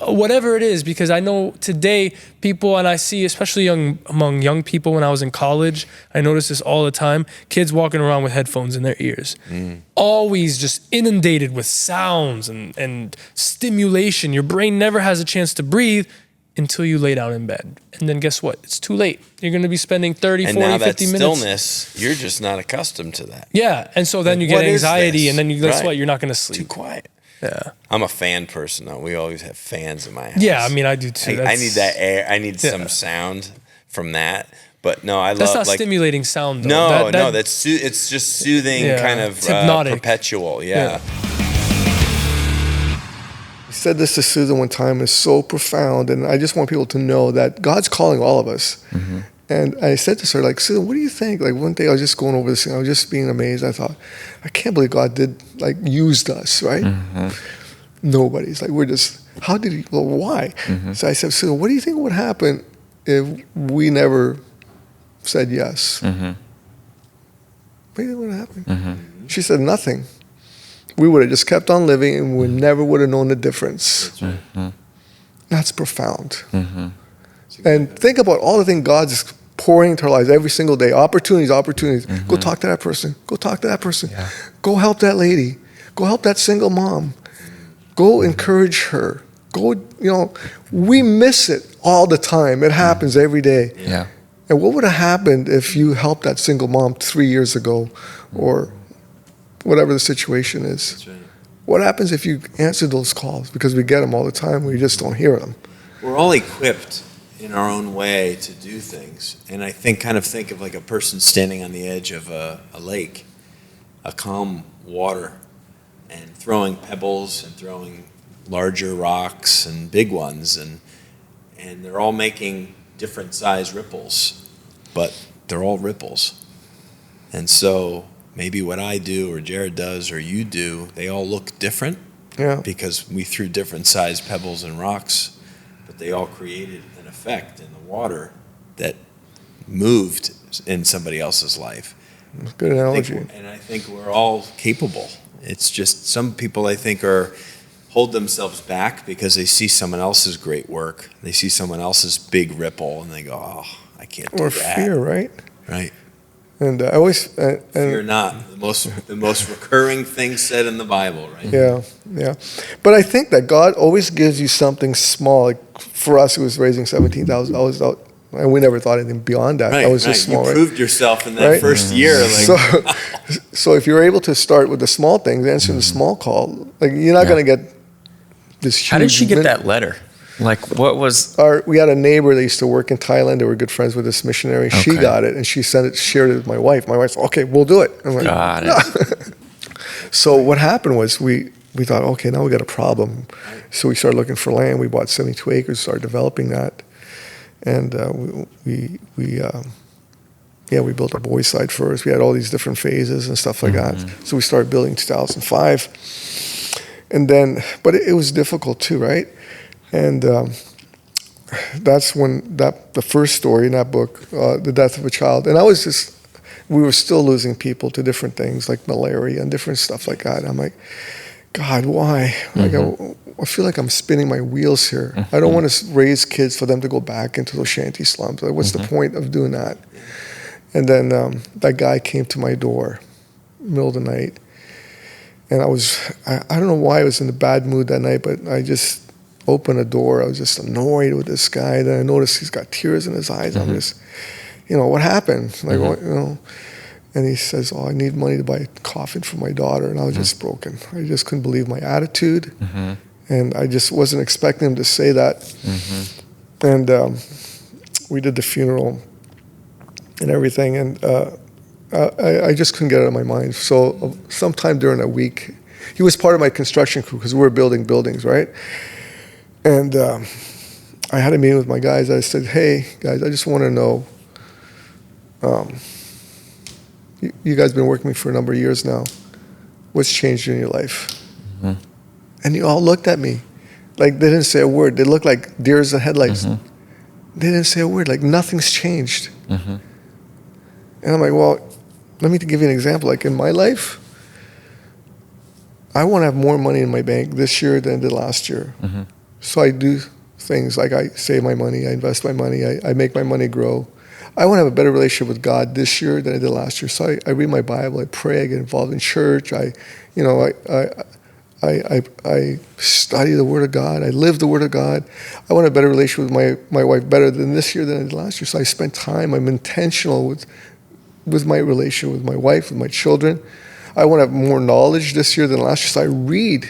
whatever it is. Because I know today people, and I see especially among young people when I was in college, I notice this all the time, kids walking around with headphones in their ears, always just inundated with sounds and stimulation. Your brain never has a chance to breathe until you lay down in bed. And then guess what? It's too late. You're going to be spending 30, and 40, now 50 that minutes. Stillness, you're just not accustomed to that. Yeah. And so then Like, you get what is anxiety this? and then guess what? You're not going to sleep. Too quiet. Yeah. I'm a fan person though. We always have fans in my house. Yeah, I mean, I do too. I need that air. I need some sound from that. But no, I That's love not stimulating sound though. It's just soothing, kind of hypnotic. Perpetual. Yeah. I said this to Susan one time, is so profound, and I just want people to know that God's calling all of us. And I said to her, like, Susan, what do you think? Like one day I was just going over this thing, I was just being amazed. I thought, I can't believe God used us, right? Nobody's like, why? So I said, Susan, what do you think would happen if we never said yes? What do you think would happen? She said, nothing. We would have just kept on living and we never would have known the difference. That's profound. And think about all the things God's pouring into our lives every single day. Opportunities. Go talk to that person. Go talk to that person. Yeah. Go help that lady. Go help that single mom. Go encourage her. Go, we miss it all the time. It happens every day. Yeah. And what would have happened if you helped that single mom 3 years ago or whatever the situation is? That's right. What happens if you answer those calls? Because we get them all the time. We just don't hear them. We're all equipped in our own way to do things. And I think of like a person standing on the edge of a lake, a calm water, and throwing pebbles and throwing larger rocks and big ones. And they're all making different size ripples, but they're all ripples. And so maybe what I do or Jared does or you do, they all look different because we threw different size pebbles and rocks, but they all created an effect in the water that moved in somebody else's life. Good analogy. And I think we're all capable. It's just some people I think hold themselves back because they see someone else's great work. They see someone else's big ripple and they go, oh, I can't do or that. Fear, right? Right. And I always fear not, the most recurring thing said in the Bible, right? Yeah. But I think that God always gives you something small. Like for us, it was raising $17,000, and we never thought anything beyond that. Right, that was just small. You proved yourself in that first year. Like, so if you're able to start with the small things, answering the small call, like you're not going to get this huge. How did she get that letter? Like, what was? We had a neighbor that used to work in Thailand. They were good friends with this missionary. Okay. She got it, and she shared it with my wife. My wife's okay, we'll do it. I'm like, got it. So what happened was we thought, okay, now we got a problem. So we started looking for land. We bought 72 acres, started developing that, and we built a boys' side first. We had all these different phases and stuff like that. So we started building in 2005, and then, but it was difficult too, right? And that's when the first story in that book, the death of a child, and we were still losing people to different things like malaria and different stuff like that. I'm like, God, why? Like I feel like I'm spinning my wheels here. I don't want to raise kids for them to go back into those shanty slums. Like, what's the point of doing that? And then that guy came to my door, middle of the night, and I don't know why I was in a bad mood that night, but I just opened a door. I was just annoyed with this guy. Then I noticed he's got tears in his eyes. I'm just, what happened? Like, and he says, I need money to buy a coffin for my daughter. And I was just broken. I just couldn't believe my attitude. And I just wasn't expecting him to say that. And we did the funeral and everything. And I just couldn't get it out of my mind. So sometime during that week, he was part of my construction crew because we were building buildings, right? And I had a meeting with my guys. I said, hey, guys, I just want to know, you guys have been working with me for a number of years now. What's changed in your life? And you all looked at me like they didn't say a word. They looked like deers in headlights. They didn't say a word, like nothing's changed. And I'm like, well, let me give you an example. Like in my life, I want to have more money in my bank this year than I did last year. So I do things like I save my money, I invest my money, I make my money grow. I want to have a better relationship with God this year than I did last year. So I read my Bible, I pray, I get involved in church, I study the Word of God, I live the Word of God. I want a better relationship with my wife better than this year than I did last year. So I spend time, I'm intentional with my relationship with my wife, with my children. I want to have more knowledge this year than last year. So I read,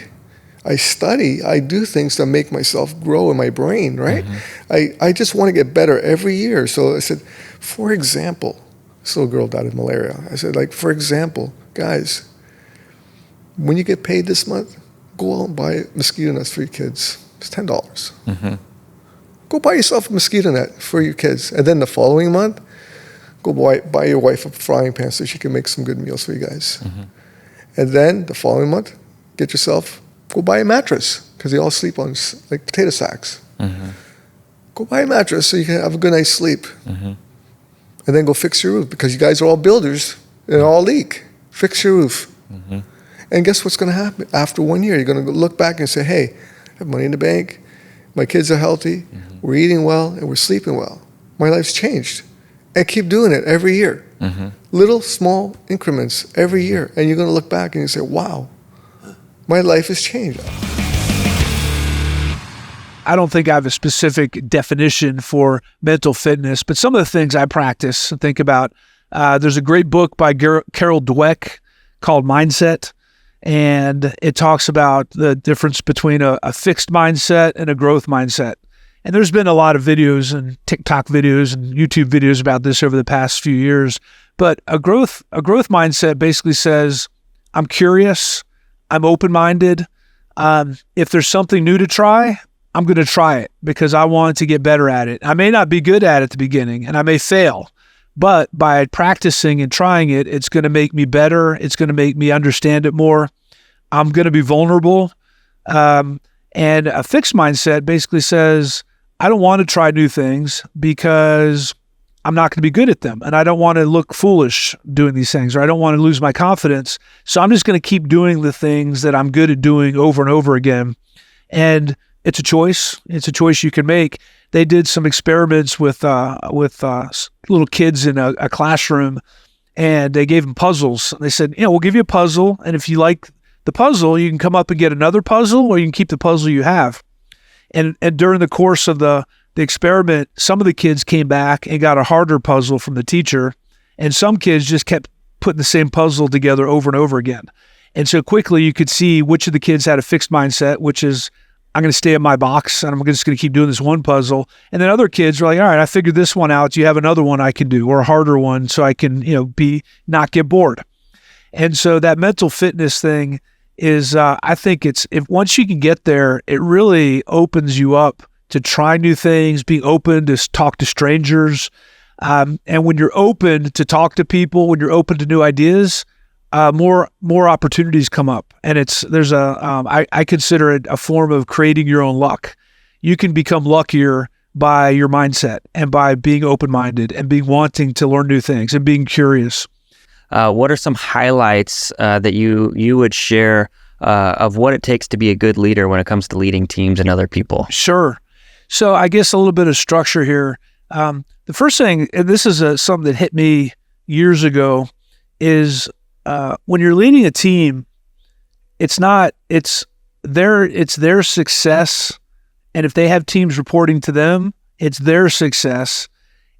I study, I do things to make myself grow in my brain, right? I just want to get better every year. So I said, for example, this little girl died of malaria. I said, like, for example, guys, when you get paid this month, go out and buy mosquito nets for your kids. It's $10. Go buy yourself a mosquito net for your kids. And then the following month, go buy your wife a frying pan so she can make some good meals for you guys. And then the following month, go buy a mattress because they all sleep on like potato sacks. Go buy a mattress so you can have a good night's sleep. And then go fix your roof because you guys are all builders and all leak. Fix your roof. And guess what's going to happen? After 1 year, you're going to look back and say, hey, I have money in the bank. My kids are healthy, we're eating well, and we're sleeping well. My life's changed. And keep doing it every year. Little, small increments every year. And you're going to look back and you say, wow, my life has changed. I don't think I have a specific definition for mental fitness, but some of the things I practice and think about, there's a great book by Carol Dweck called Mindset, and it talks about the difference between a fixed mindset and a growth mindset. And there's been a lot of videos and TikTok videos and YouTube videos about this over the past few years. But a growth mindset basically says, I'm curious, I'm open-minded. If there's something new to try, I'm going to try it because I want to get better at it. I may not be good at it at the beginning and I may fail, but by practicing and trying it, it's going to make me better. It's going to make me understand it more. I'm going to be vulnerable. And a fixed mindset basically says, I don't want to try new things because I'm not going to be good at them. And I don't want to look foolish doing these things, or I don't want to lose my confidence. So I'm just going to keep doing the things that I'm good at doing over and over again. And it's a choice. It's a choice you can make. They did some experiments with little kids in a classroom, and they gave them puzzles. They said, we'll give you a puzzle, and if you like the puzzle, you can come up and get another puzzle, or you can keep the puzzle you have. And during the course of the experiment, some of the kids came back and got a harder puzzle from the teacher, and some kids just kept putting the same puzzle together over and over again. And so quickly you could see which of the kids had a fixed mindset, which is, I'm going to stay in my box and I'm just going to keep doing this one puzzle. And then other kids were like, all right, I figured this one out. Do you have another one I can do, or a harder one so I can, not get bored? And so that mental fitness thing is, I think if once you can get there, it really opens you up to try new things, being open to talk to strangers. And when you're open to talk to people, when you're open to new ideas, more opportunities come up. And I consider it a form of creating your own luck. You can become luckier by your mindset and by being open-minded and being wanting to learn new things and being curious. What are some highlights that you would share of what it takes to be a good leader when it comes to leading teams and other people? Sure. So I guess a little bit of structure here. The first thing, and this is something that hit me years ago, is when you're leading a team, it's their success. And if they have teams reporting to them, it's their success.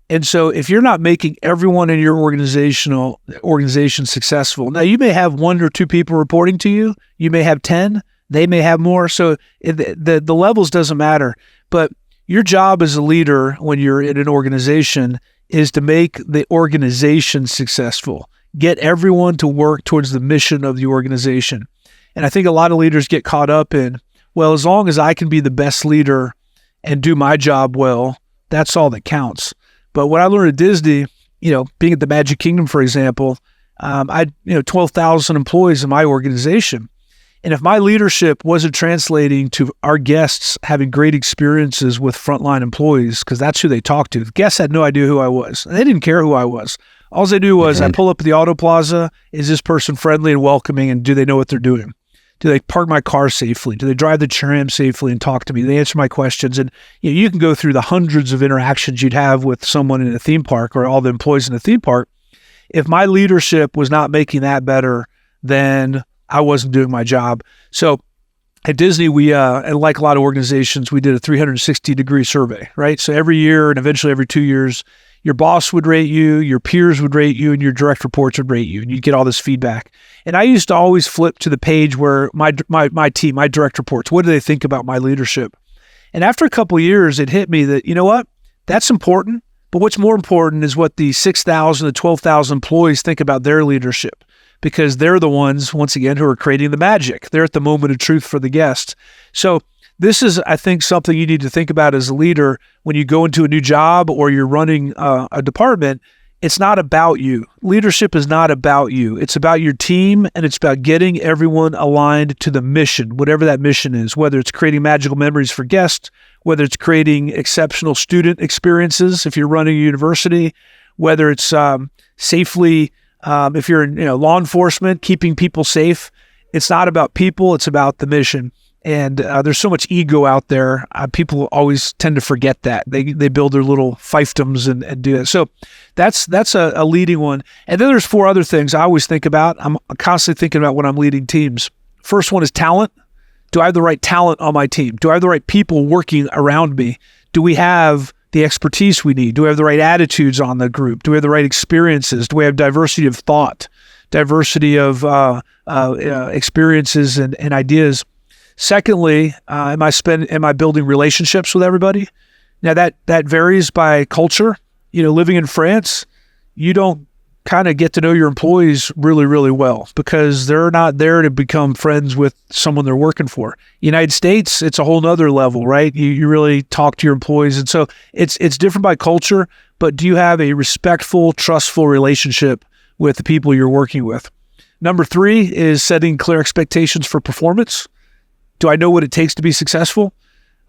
And so if you're not making everyone in your organization successful, now you may have 1 or 2 people reporting to you, you may have 10, they may have more. So the levels doesn't matter. But your job as a leader when you're in an organization is to make the organization successful. Get everyone to work towards the mission of the organization. And I think a lot of leaders get caught up in, well, as long as I can be the best leader and do my job well, that's all that counts. But what I learned at Disney, being at the Magic Kingdom, for example, I had 12,000 employees in my organization. And if my leadership wasn't translating to our guests having great experiences with frontline employees, because that's who they talked to, the guests had no idea who I was. And they didn't care who I was. All they knew was I pull up at the Auto Plaza, is this person friendly and welcoming, and do they know what they're doing? Do they park my car safely? Do they drive the tram safely and talk to me? Do they answer my questions? And you can go through the hundreds of interactions you'd have with someone in a theme park or all the employees in a theme park. If my leadership was not making that better, then I wasn't doing my job. So at Disney, we, and like a lot of organizations, we did a 360-degree survey, right? So every year and eventually every 2 years, your boss would rate you, your peers would rate you, and your direct reports would rate you, and you'd get all this feedback. And I used to always flip to the page where my team, my direct reports, what do they think about my leadership? And after a couple of years, it hit me that, you know what? That's important, but what's more important is what the 6,000 to 12,000 employees think about their leadership, because they're the ones, once again, who are creating the magic. They're at the moment of truth for the guest. So this is, I think, something you need to think about as a leader when you go into a new job or you're running a department. It's not about you. Leadership is not about you. It's about your team, and it's about getting everyone aligned to the mission, whatever that mission is, whether it's creating magical memories for guests, whether it's creating exceptional student experiences if you're running a university, whether it's safely, if you're in law enforcement, keeping people safe. It's not about people. It's about the mission. And there's so much ego out there. People always tend to forget that. They build their little fiefdoms and do it. So that's a leading one. And then there's 4 other things I always think about. I'm constantly thinking about when I'm leading teams. First one is talent. Do I have the right talent on my team? Do I have the right people working around me? Do we have the expertise we need? Do we have the right attitudes on the group? Do we have the right experiences? Do we have diversity of thought, diversity of experiences and ideas? Secondly, am I building relationships with everybody? Now that varies by culture. Living in France, you don't kind of get to know your employees really, really well because they're not there to become friends with someone they're working for. United States, it's a whole nother level, right? You really talk to your employees. And so it's different by culture, but do you have a respectful, trustful relationship with the people you're working with? Number 3 is setting clear expectations for performance. Do I know what it takes to be successful?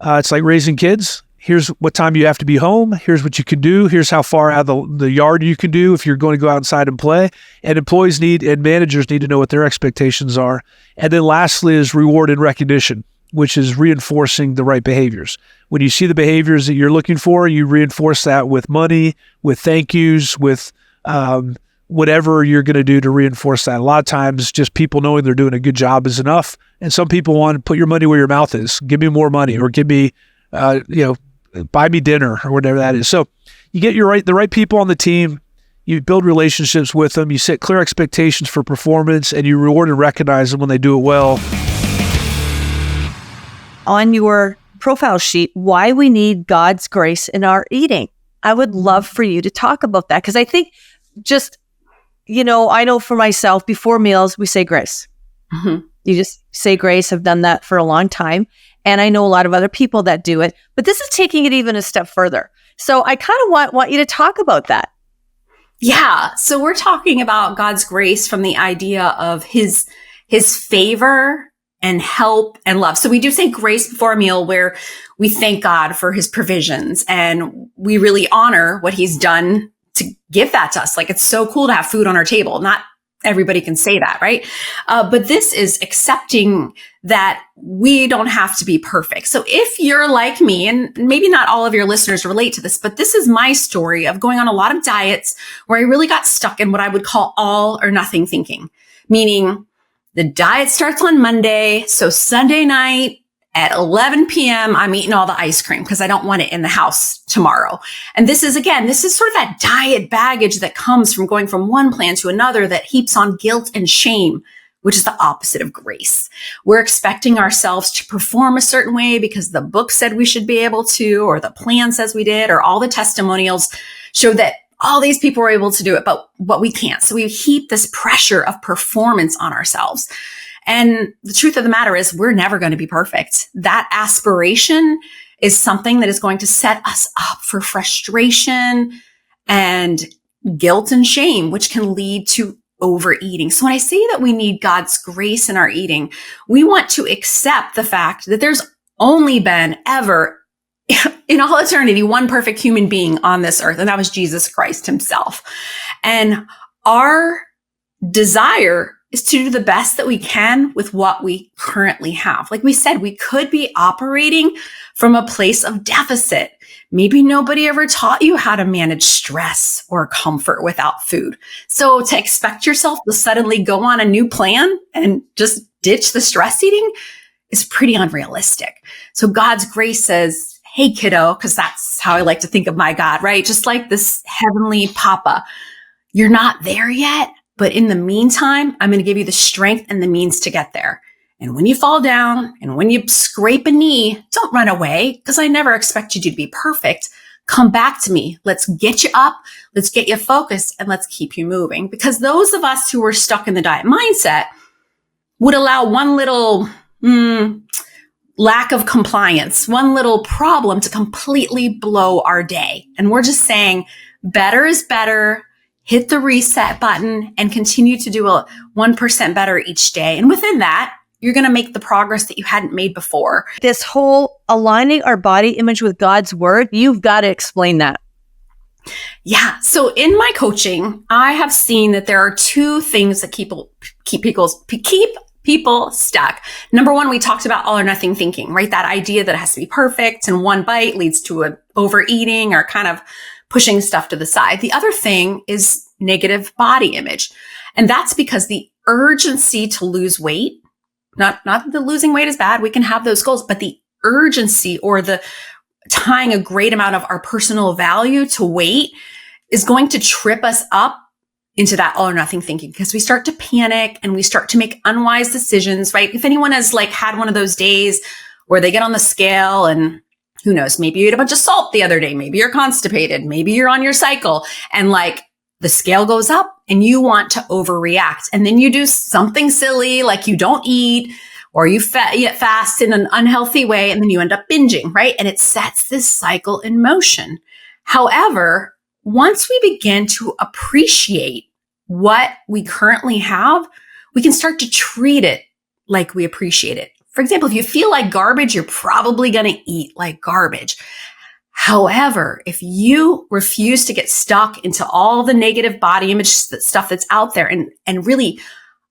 It's like raising kids. Here's what time you have to be home. Here's what you can do. Here's how far out of the yard you can do if you're going to go outside and play. And employees and managers need to know what their expectations are. And then lastly is reward and recognition, which is reinforcing the right behaviors. When you see the behaviors that you're looking for, you reinforce that with money, with thank yous, with whatever you're going to do to reinforce that. A lot of times just people knowing they're doing a good job is enough. And some people want to put your money where your mouth is. Give me more money, or give me, buy me dinner, or whatever that is. So you get the right people on the team, you build relationships with them, you set clear expectations for performance, and you reward and recognize them when they do it well. On your profile sheet, why we need God's grace in our eating. I would love for you to talk about that, because I think I know for myself, before meals, we say grace. Mm-hmm. You just say grace. I've done that for a long time. And I know a lot of other people that do it, but this is taking it even a step further. So I kind of want you to talk about that. Yeah. So we're talking about God's grace from the idea of his favor and help and love. So we do say grace before a meal, where we thank God for his provisions and we really honor what he's done to give that to us. Like, it's so cool to have food on our table. Not everybody can say that, right? But this is accepting that we don't have to be perfect. So if you're like me, and maybe not all of your listeners relate to this, but this is my story of going on a lot of diets where I really got stuck in what I would call all or nothing thinking, meaning the diet starts on Monday. So Sunday night at 11 p.m., I'm eating all the ice cream because I don't want it in the house tomorrow. And this is sort of that diet baggage that comes from going from one plan to another that heaps on guilt and shame, which is the opposite of grace. We're expecting ourselves to perform a certain way because the book said we should be able to, or the plan says we did, or all the testimonials show that all these people were able to do it, but we can't. So we heap this pressure of performance on ourselves. And the truth of the matter is, we're never going to be perfect. That aspiration is something that is going to set us up for frustration and guilt and shame, which can lead to overeating. So when I say that we need God's grace in our eating, we want to accept the fact that there's only been ever in all eternity one perfect human being on this earth, and that was Jesus Christ himself. And our desire is to do the best that we can with what we currently have. Like we said, we could be operating from a place of deficit. Maybe nobody ever taught you how to manage stress or comfort without food. So to expect yourself to suddenly go on a new plan and just ditch the stress eating is pretty unrealistic. So God's grace says, hey, kiddo, because that's how I like to think of my God, right? Just like this heavenly papa, you're not there yet. But in the meantime, I'm going to give you the strength and the means to get there. And when you fall down and when you scrape a knee, don't run away, because I never expect you to be perfect. Come back to me. Let's get you up. Let's get you focused, and let's keep you moving. Because those of us who are stuck in the diet mindset would allow one little lack of compliance, one little problem to completely blow our day. And we're just saying better is better. Hit the reset button and continue to do a 1% better each day. And within that, you're going to make the progress that you hadn't made before. This whole aligning our body image with God's word, you've got to explain that. Yeah. So in my coaching, I have seen that there are two things that keep people stuck. Number one, we talked about all or nothing thinking, right? That idea that it has to be perfect and one bite leads to an overeating or kind of pushing stuff to the side. The other thing is negative body image. And that's because the urgency to lose weight, not that losing weight is bad. We can have those goals, but the urgency or the tying a great amount of our personal value to weight is going to trip us up into that all or nothing thinking, because we start to panic and we start to make unwise decisions, right? If anyone has like had one of those days where they get on the scale and who knows, maybe you ate a bunch of salt the other day, maybe you're constipated, maybe you're on your cycle and like the scale goes up and you want to overreact. And then you do something silly, like you don't eat or you fast in an unhealthy way, and then you end up binging, right? And it sets this cycle in motion. However, once we begin to appreciate what we currently have, we can start to treat it like we appreciate it. For example, if you feel like garbage, you're probably going to eat like garbage. However, if you refuse to get stuck into all the negative body image stuff that's out there and really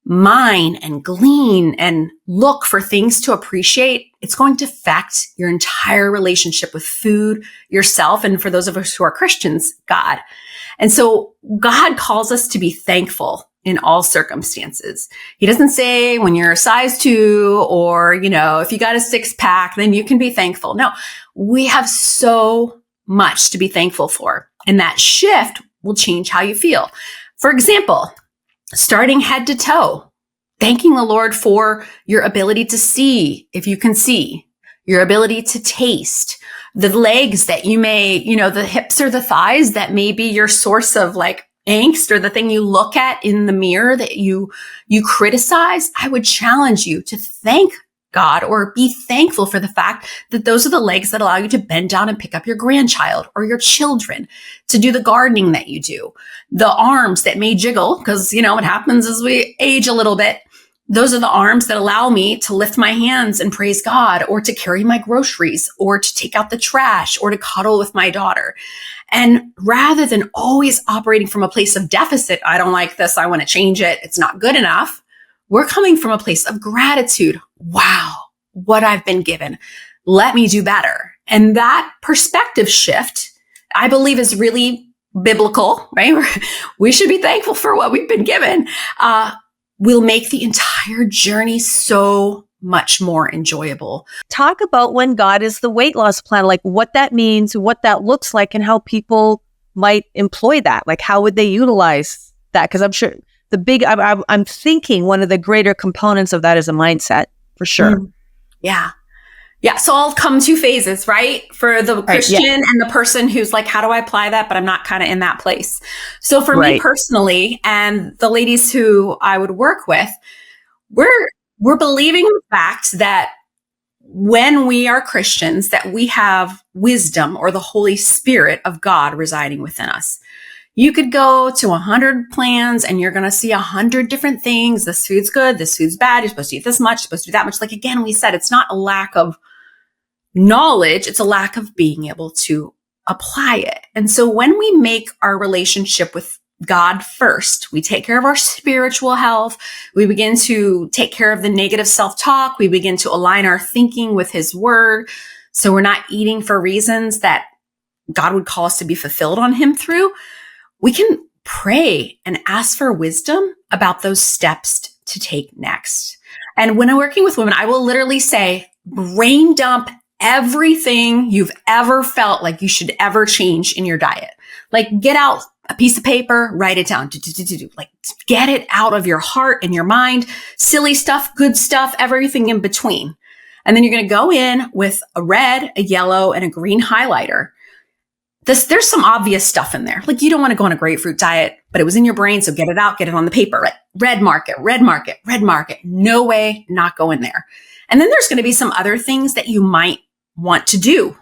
mine and glean and look for things to appreciate, it's going to affect your entire relationship with food, yourself, and for those of us who are Christians, God. And so God calls us to be thankful in all circumstances. He doesn't say when you're a size 2 or, if you got a 6-pack, then you can be thankful. No, we have so much to be thankful for. And that shift will change how you feel. For example, starting head to toe, thanking the Lord for your ability to see, if you can see, your ability to taste, the legs that you may, the hips or the thighs that may be your source of like angst or the thing you look at in the mirror that you criticize. I would challenge you to thank God or be thankful for the fact that those are the legs that allow you to bend down and pick up your grandchild or your children, to do the gardening that you do, the arms that may jiggle because, what happens as we age a little bit. Those are the arms that allow me to lift my hands and praise God, or to carry my groceries, or to take out the trash, or to cuddle with my daughter. And rather than always operating from a place of deficit, I don't like this, I want to change it, it's not good enough, we're coming from a place of gratitude. Wow, what I've been given. Let me do better. And that perspective shift, I believe, is really biblical, right? We should be thankful for what we've been given. Will make the entire journey so much more enjoyable. Talk about when God is the weight loss plan, like what that means, what that looks like, and how people might employ that. Like, how would they utilize that? Because I'm sure I'm thinking one of the greater components of that is a mindset, for sure. Yeah. Yeah. So I'll come 2 phases, right? For the Christian and the person who's like, how do I apply that? But I'm not kind of in that place. So for me personally, and the ladies who I would work with, we're believing the fact that when we are Christians, that we have wisdom or the Holy Spirit of God residing within us. You could go to 100 plans and you're going to see 100 different things. This food's good. This food's bad. You're supposed to eat this much, you're supposed to do that much. Like, again, we said, it's not a lack of knowledge. It's a lack of being able to apply it. And so when we make our relationship with God first, we take care of our spiritual health. We begin to take care of the negative self-talk. We begin to align our thinking with His word. So we're not eating for reasons that God would call us to be fulfilled on Him through. We can pray and ask for wisdom about those steps to take next. And when I'm working with women, I will literally say, brain dump everything you've ever felt like you should ever change in your diet. Like, get out a piece of paper, write it down. Like, get it out of your heart and your mind. Silly stuff, good stuff, everything in between. And then you're going to go in with a red, a yellow, and a green highlighter. There's some obvious stuff in there. Like, you don't want to go on a grapefruit diet, but it was in your brain. So get it out, get it on the paper. Right? Red market, red market, red market. No way, not go in there. And then there's going to be some other things that you might want to do.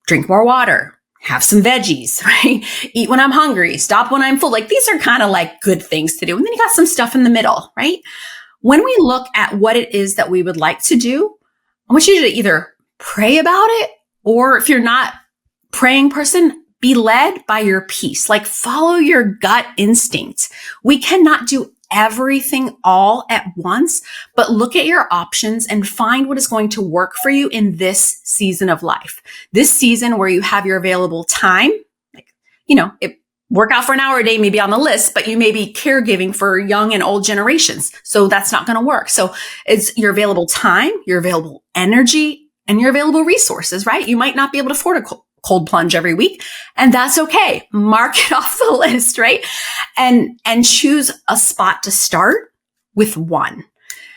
Drink more water, have some veggies, right? Eat when I'm hungry, stop when I'm full. Like, these are kind of like good things to do. And then you got some stuff in the middle, right? When we look at what it is that we would like to do, I want you to either pray about it, or if you're not praying person, be led by your peace. Like, follow your gut instinct. We cannot do everything all at once, but look at your options and find what is going to work for you in this season of life. This season where you have your available time, like, work out for an hour a day may be on the list, but you may be caregiving for young and old generations. So that's not going to work. So it's your available time, your available energy, and your available resources, right? You might not be able to afford a cold plunge every week, and that's okay. Mark it off the list, right? And choose a spot to start with one.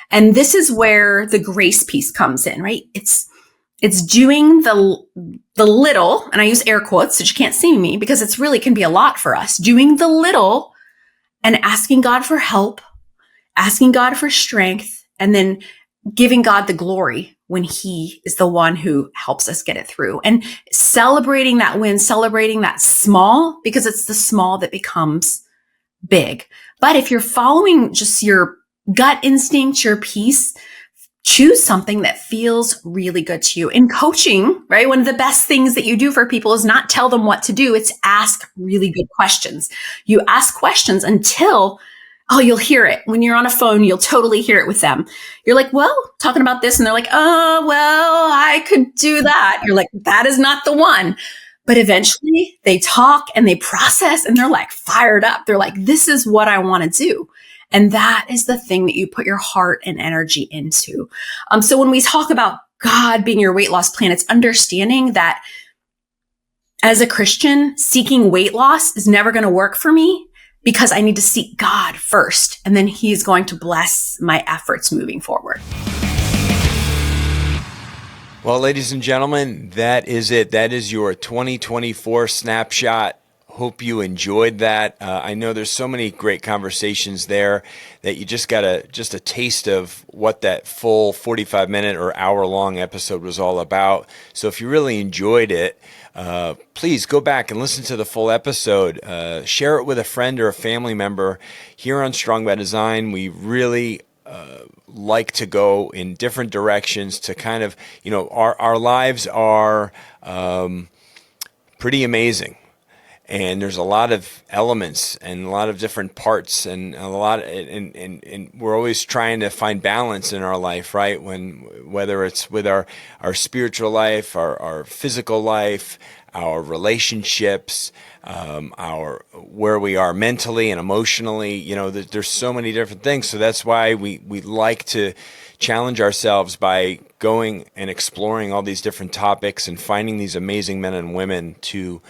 And this is where the grace piece comes in, right? It's doing the little, and I use air quotes so you can't see me because it's really can be a lot for us, doing the little and asking God for help, asking God for strength, and then giving God the glory when he is the one who helps us get it through, and celebrating that win, celebrating that small, because it's the small that becomes big. But if you're following just your gut instinct, your peace, choose something that feels really good to you. In coaching, right? One of the best things that you do for people is not tell them what to do. It's ask really good questions. You ask questions until, you'll hear it. When you're on a phone, you'll totally hear it with them. You're like, well, talking about this. And they're like, oh, well, I could do that. You're like, that is not the one. But eventually they talk and they process and they're like fired up. They're like, this is what I want to do. And that is the thing that you put your heart and energy into. So when we talk about God being your weight loss plan, it's understanding that as a Christian, seeking weight loss is never going to work for me because I need to seek God first. And then he's going to bless my efforts moving forward. Well, ladies and gentlemen, that is it. That is your 2024 snapshot. Hope you enjoyed that. I know there's so many great conversations there that you just got a taste of what that full 45-minute or hour-long episode was all about. So if you really enjoyed it, please go back and listen to the full episode. Share it with a friend or a family member. Here on Strong by Design, we really like to go in different directions to kind of, our lives are pretty amazing. And there's a lot of elements and a lot of different parts and and we're always trying to find balance in our life, right? Whether it's with our spiritual life, our physical life, our relationships, our where we are mentally and emotionally, there's so many different things. So that's why we like to challenge ourselves by going and exploring all these different topics and finding these amazing men and women to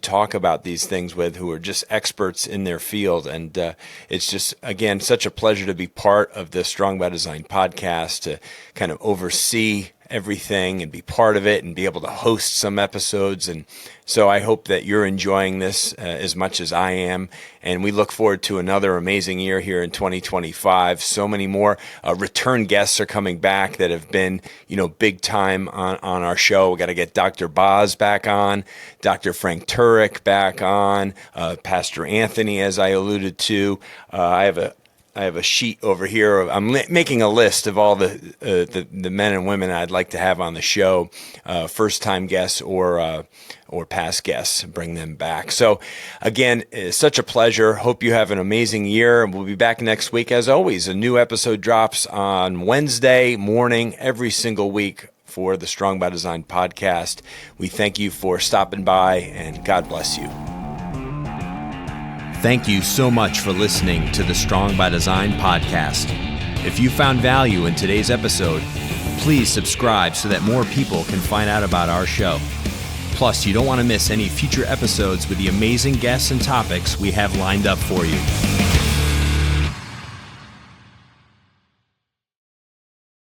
talk about these things with, who are just experts in their field. And it's just, again, such a pleasure to be part of the Strong by Design podcast, to kind of oversee everything and be part of it and be able to host some episodes. And so I hope that you're enjoying this as much as I am. And we look forward to another amazing year here in 2025. So many more return guests are coming back that have been, big time on our show. We got to get Dr. Boz back on, Dr. Frank Turek back on, Pastor Anthony, as I alluded to. I have a sheet over here. I'm making a list of all the men and women I'd like to have on the show, first-time guests or past guests, bring them back. So again, it's such a pleasure. Hope you have an amazing year. We'll be back next week. As always, a new episode drops on Wednesday morning every single week for the Strong by Design podcast. We thank you for stopping by, and God bless you. Thank you so much for listening to the Strong by Design podcast. If you found value in today's episode, please subscribe so that more people can find out about our show. Plus, you don't want to miss any future episodes with the amazing guests and topics we have lined up for you.